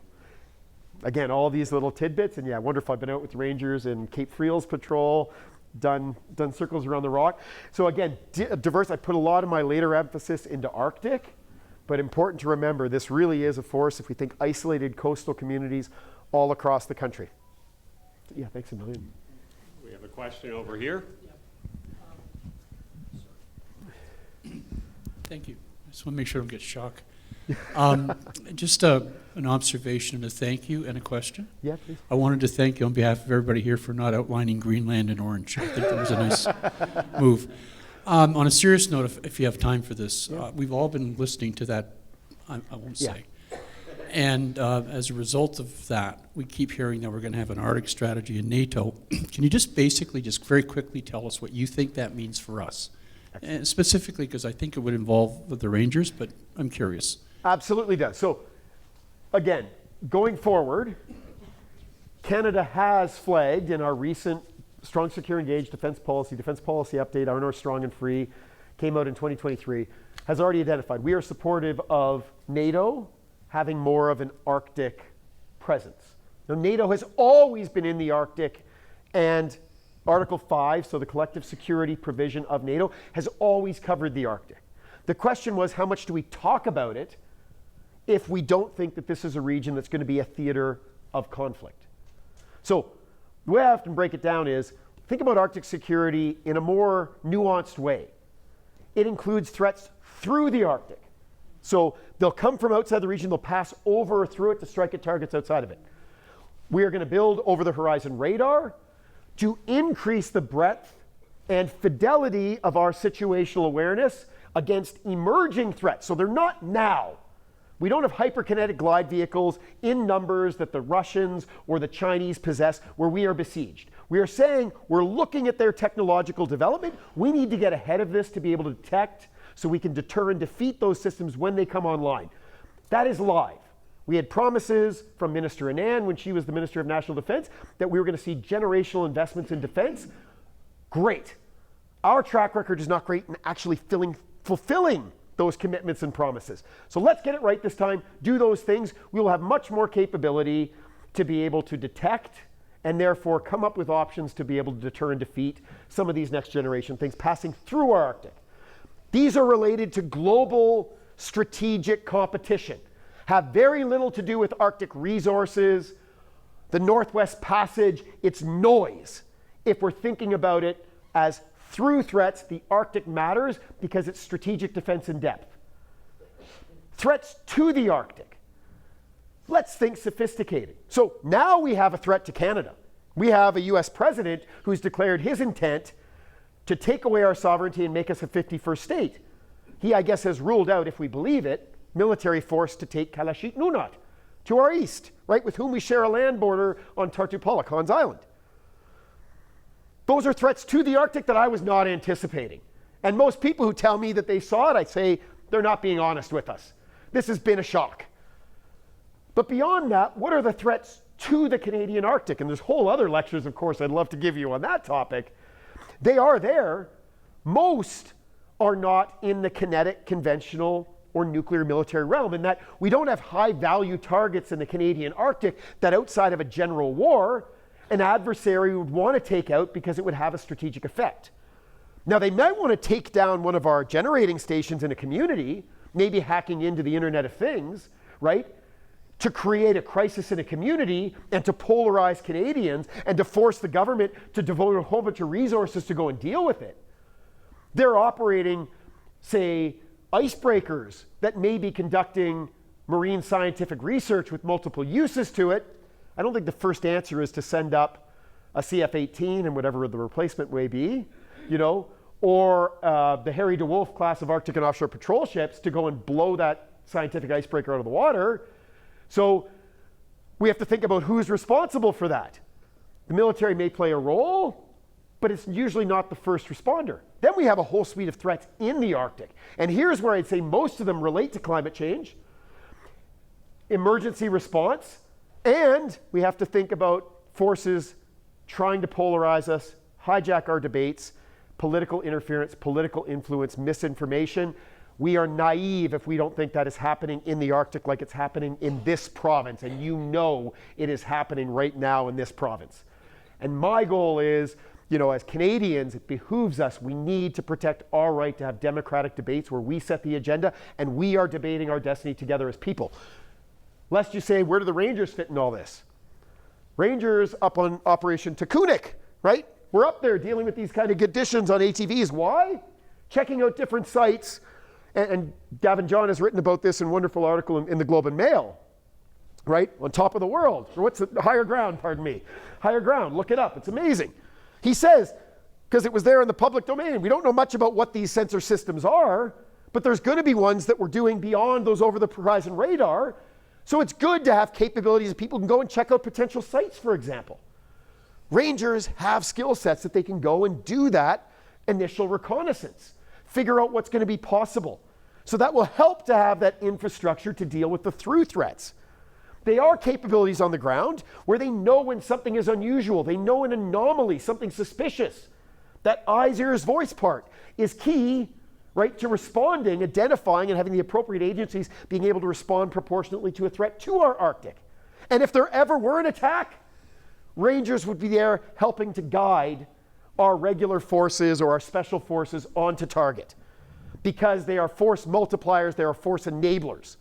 Again, all these little tidbits, and yeah, wonderful. I've been out with Rangers in Cape Friels Patrol, done circles around the rock. So again, diverse. I put a lot of my later emphasis into Arctic, but important to remember, this really is a force if we think isolated coastal communities all across the country. Yeah, thanks a million. We have a question over here. Thank you. I just want to make sure I don't get shocked. Just an observation and a thank you and a question. Yeah, please. I wanted to thank you on behalf of everybody here for not outlining Greenland in orange. I think that was a nice move. On a serious note, if you have time for this, we've all been listening to that, I won't say. And as a result of that, we keep hearing that we're going to have an Arctic strategy in NATO. Can you just very quickly tell us what you think that means for us? And specifically, because I think it would involve the Rangers, but I'm curious. Absolutely does. So again, going forward, Canada has flagged in our recent Strong, Secure, Engaged Defense Policy Update, Our North Strong and Free, came out in 2023, has already identified we are supportive of NATO having more of an Arctic presence. Now, NATO has always been in the Arctic, and Article 5, so the collective security provision of NATO, has always covered the Arctic. The question was, how much do we talk about it if we don't think that this is a region that's going to be a theater of conflict? So the way I often break it down is, think about Arctic security in a more nuanced way. It includes threats through the Arctic. So they'll come from outside the region, they'll pass over or through it to strike at targets outside of it. We are going to build over-the-horizon radar to increase the breadth and fidelity of our situational awareness against emerging threats. So they're not now. We don't have hyperkinetic glide vehicles in numbers that the Russians or the Chinese possess where we are besieged. We are saying we're looking at their technological development. We need to get ahead of this to be able to detect so we can deter and defeat those systems when they come online. That is live. We had promises from Minister Anand when she was the Minister of National Defense that we were going to see generational investments in defense. Great. Our track record is not great in actually fulfilling those commitments and promises. So let's get it right this time, do those things. We will have much more capability to be able to detect and therefore come up with options to be able to deter and defeat some of these next generation things passing through our Arctic. These are related to global strategic competition. have very little to do with Arctic resources, the Northwest Passage. It's noise. If we're thinking about it as through threats, the Arctic matters because it's strategic defense in depth. Threats to the Arctic. Let's think sophisticated. So now we have a threat to Canada. We have a US president who's declared his intent to take away our sovereignty and make us a 51st state. He, I guess, has ruled out, if we believe it, military force to take Kalashit Nunat to our east, right, with whom we share a land border on Tartu Palak, Hans Island. Those are threats to the Arctic that I was not anticipating. And most people who tell me that they saw it, I say they're not being honest with us. This has been a shock. But beyond that, what are the threats to the Canadian Arctic? And there's whole other lectures, of course, I'd love to give you on that topic. They are there. Most are not in the kinetic, conventional, or nuclear military realm, in that we don't have high-value targets in the Canadian Arctic that outside of a general war, an adversary would want to take out because it would have a strategic effect. Now, they might want to take down one of our generating stations in a community, maybe hacking into the Internet of Things, right? To create a crisis in a community and to polarize Canadians and to force the government to devote a whole bunch of resources to go and deal with it. They're operating, say, icebreakers that may be conducting marine scientific research with multiple uses to it. I don't think the first answer is to send up a CF-18 and whatever the replacement may be, you know, or the Harry DeWolf class of Arctic and offshore patrol ships to go and blow that scientific icebreaker out of the water. So we have to think about who's responsible for that. The military may play a role, but it's usually not the first responder. Then we have a whole suite of threats in the Arctic. And here's where I'd say most of them relate to climate change, emergency response, and we have to think about forces trying to polarize us, hijack our debates, political interference, political influence, misinformation. We are naive if we don't think that is happening in the Arctic like it's happening in this province. And you know it is happening right now in this province. And my goal is, you know, as Canadians, it behooves us, we need to protect our right to have democratic debates where we set the agenda and we are debating our destiny together as people. Lest you say, where do the Rangers fit in all this? Rangers up on Operation Takunik, right? We're up there dealing with these kind of conditions on ATVs. Why? Checking out different sites. And Gavin John has written about this in a wonderful article in the Globe and Mail, right? On top of the world. Or what's the higher ground, pardon me. Higher ground, look it up, it's amazing. He says, because it was there in the public domain, we don't know much about what these sensor systems are, but there's going to be ones that we're doing beyond those over-the-horizon radar. So it's good to have capabilities that people can go and check out potential sites, for example. Rangers have skill sets that they can go and do that initial reconnaissance, figure out what's going to be possible. So that will help to have that infrastructure to deal with the through threats. They are capabilities on the ground where they know when something is unusual. They know an anomaly, something suspicious. That eyes, ears, voice part is key, right, to responding, identifying, and having the appropriate agencies being able to respond proportionately to a threat to our Arctic. And if there ever were an attack, Rangers would be there helping to guide our regular forces or our special forces onto target, because they are force multipliers, they are force enablers.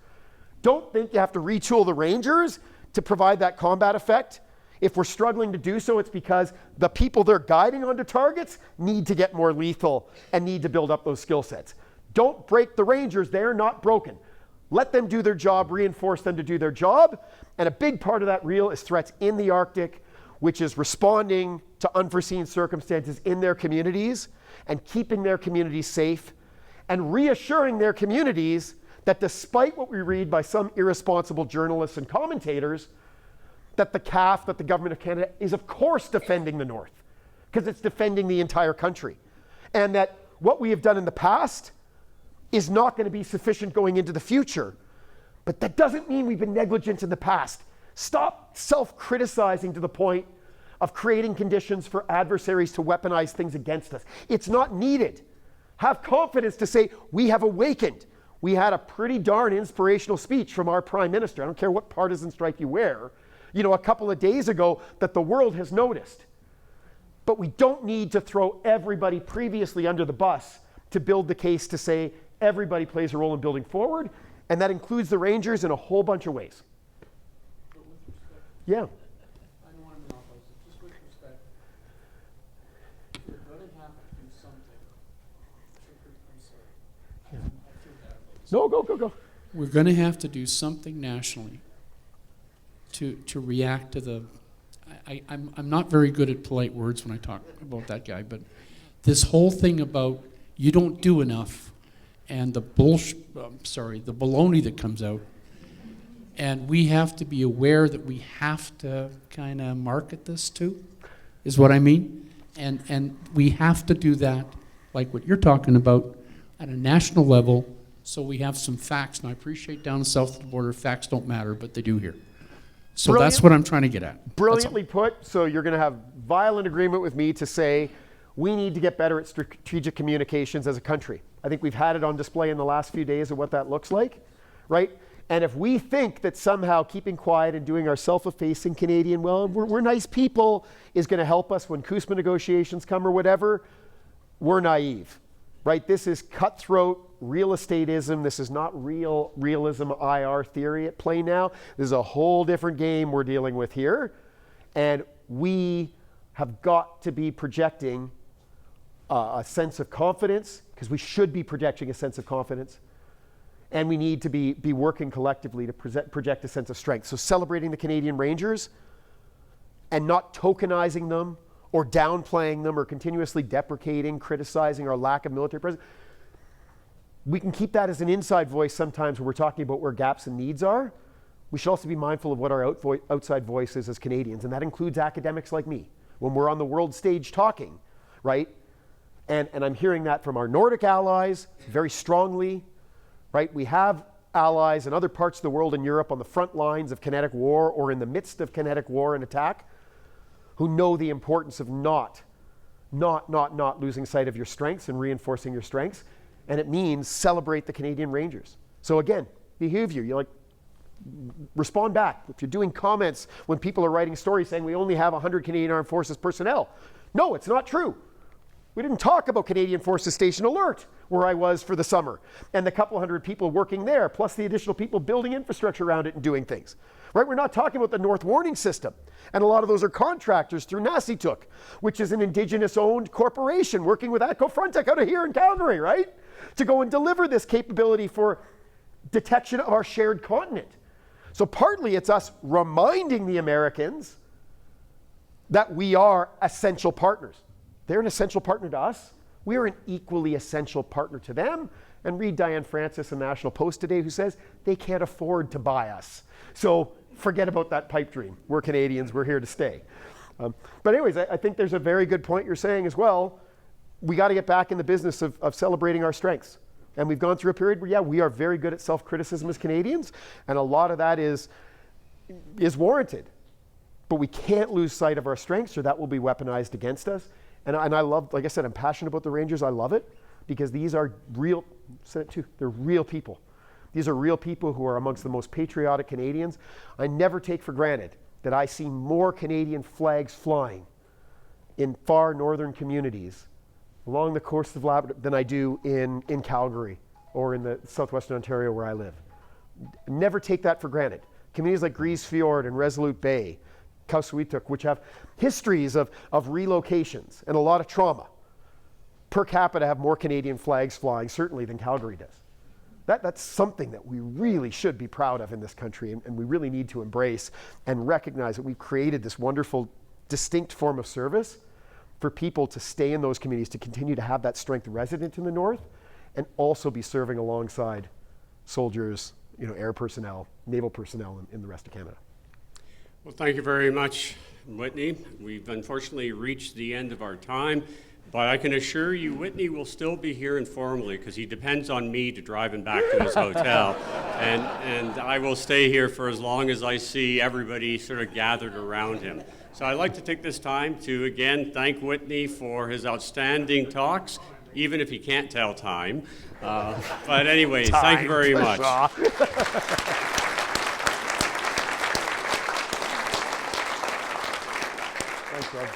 Don't think you have to retool the Rangers to provide that combat effect. If we're struggling to do so, it's because the people they're guiding onto targets need to get more lethal and need to build up those skill sets. Don't break the Rangers, they're not broken. Let them do their job, reinforce them to do their job. And a big part of that reel is threats in the Arctic, which is responding to unforeseen circumstances in their communities and keeping their communities safe and reassuring their communities that despite what we read by some irresponsible journalists and commentators, that the CAF, that the Government of Canada is of course defending the North, because it's defending the entire country. And that what we have done in the past is not going to be sufficient going into the future. But that doesn't mean we've been negligent in the past. Stop self-criticizing to the point of creating conditions for adversaries to weaponize things against us. It's not needed. Have confidence to say, we have awakened. We had a pretty darn inspirational speech from our Prime Minister. I don't care what partisan stripe you wear, you know, a couple of days ago that the world has noticed. But we don't need to throw everybody previously under the bus to build the case to say everybody plays a role in building forward. And that includes the Rangers in a whole bunch of ways. Yeah. I don't want to monopolize it. Just with respect, you're going to have to do something. I'm sorry. I feel bad about this. No, go. We're going to have to do something nationally to react to the. I'm not very good at polite words when I talk about that guy, but this whole thing about you don't do enough, and the baloney that comes out. And we have to be aware that we have to kind of market this too, is what I mean. And we have to do that, like what you're talking about, at a national level, so we have some facts. And I appreciate down south of the border, facts don't matter, but they do here. So that's what I'm trying to get at. Brilliantly put. So you're going to have violent agreement with me to say we need to get better at strategic communications as a country. I think we've had it on display in the last few days of what that looks like, right? And if we think that somehow keeping quiet and doing our self-effacing Canadian, well, we're nice people, is going to help us when CUSMA negotiations come or whatever, we're naive, right? This is cutthroat real estateism. This is not realism IR theory at play now. This is a whole different game we're dealing with here. And we have got to be projecting a sense of confidence, because we should be projecting a sense of confidence. And we need to be working collectively to project a sense of strength. So celebrating the Canadian Rangers and not tokenizing them or downplaying them or continuously deprecating, criticizing our lack of military presence. We can keep that as an inside voice sometimes when we're talking about where gaps and needs are. We should also be mindful of what our outside voice is as Canadians, and that includes academics like me. When we're on the world stage talking, right? And I'm hearing that from our Nordic allies very strongly, right? We have allies in other parts of the world, in Europe, on the front lines of kinetic war or in the midst of kinetic war and attack, who know the importance of not losing sight of your strengths and reinforcing your strengths. And it means celebrate the Canadian Rangers. So again, behavior, you like, respond back. If you're doing comments when people are writing stories saying we only have 100 Canadian Armed Forces personnel. No, it's not true. We didn't talk about Canadian Forces Station Alert, where I was for the summer, and the couple hundred people working there, plus the additional people building infrastructure around it and doing things. Right? We're not talking about the North Warning System. And a lot of those are contractors through Nassituk, which is an Indigenous-owned corporation working with ATCO Frontec out of here in Calgary, right? To go and deliver this capability for detection of our shared continent. So partly it's us reminding the Americans that we are essential partners. They're an essential partner to us. We are an equally essential partner to them. And read Diane Francis in the National Post today, who says they can't afford to buy us. So forget about that pipe dream. We're Canadians, we're here to stay. But anyways, I think there's a very good point you're saying as well. We got to get back in the business of celebrating our strengths. And we've gone through a period where, yeah, we are very good at self-criticism as Canadians, and a lot of that is warranted. But we can't lose sight of our strengths, or that will be weaponized against us. And I love, like I said, I'm passionate about the Rangers. I love it because these are real, said it too, they're real people. These are real people who are amongst the most patriotic Canadians. I never take for granted that I see more Canadian flags flying in far northern communities along the coast of Labrador than I do in Calgary or in the southwestern Ontario where I live. Never take that for granted. Communities like Grise Fiord and Resolute Bay, Couswituk, which have histories of relocations and a lot of trauma, per capita have more Canadian flags flying, certainly, than Calgary does. That's something that we really should be proud of in this country, and we really need to embrace and recognize that we've created this wonderful, distinct form of service for people to stay in those communities, to continue to have that strength resident in the north, and also be serving alongside soldiers, air personnel, naval personnel in the rest of Canada. Well, thank you very much, Whitney. We've unfortunately reached the end of our time, but I can assure you Whitney will still be here informally because he depends on me to drive him back to his hotel. And I will stay here for as long as I see everybody sort of gathered around him. So I'd like to take this time to, again, thank Whitney for his outstanding talks, even if he can't tell time. But anyways, thank you very much. Thanks, Rob.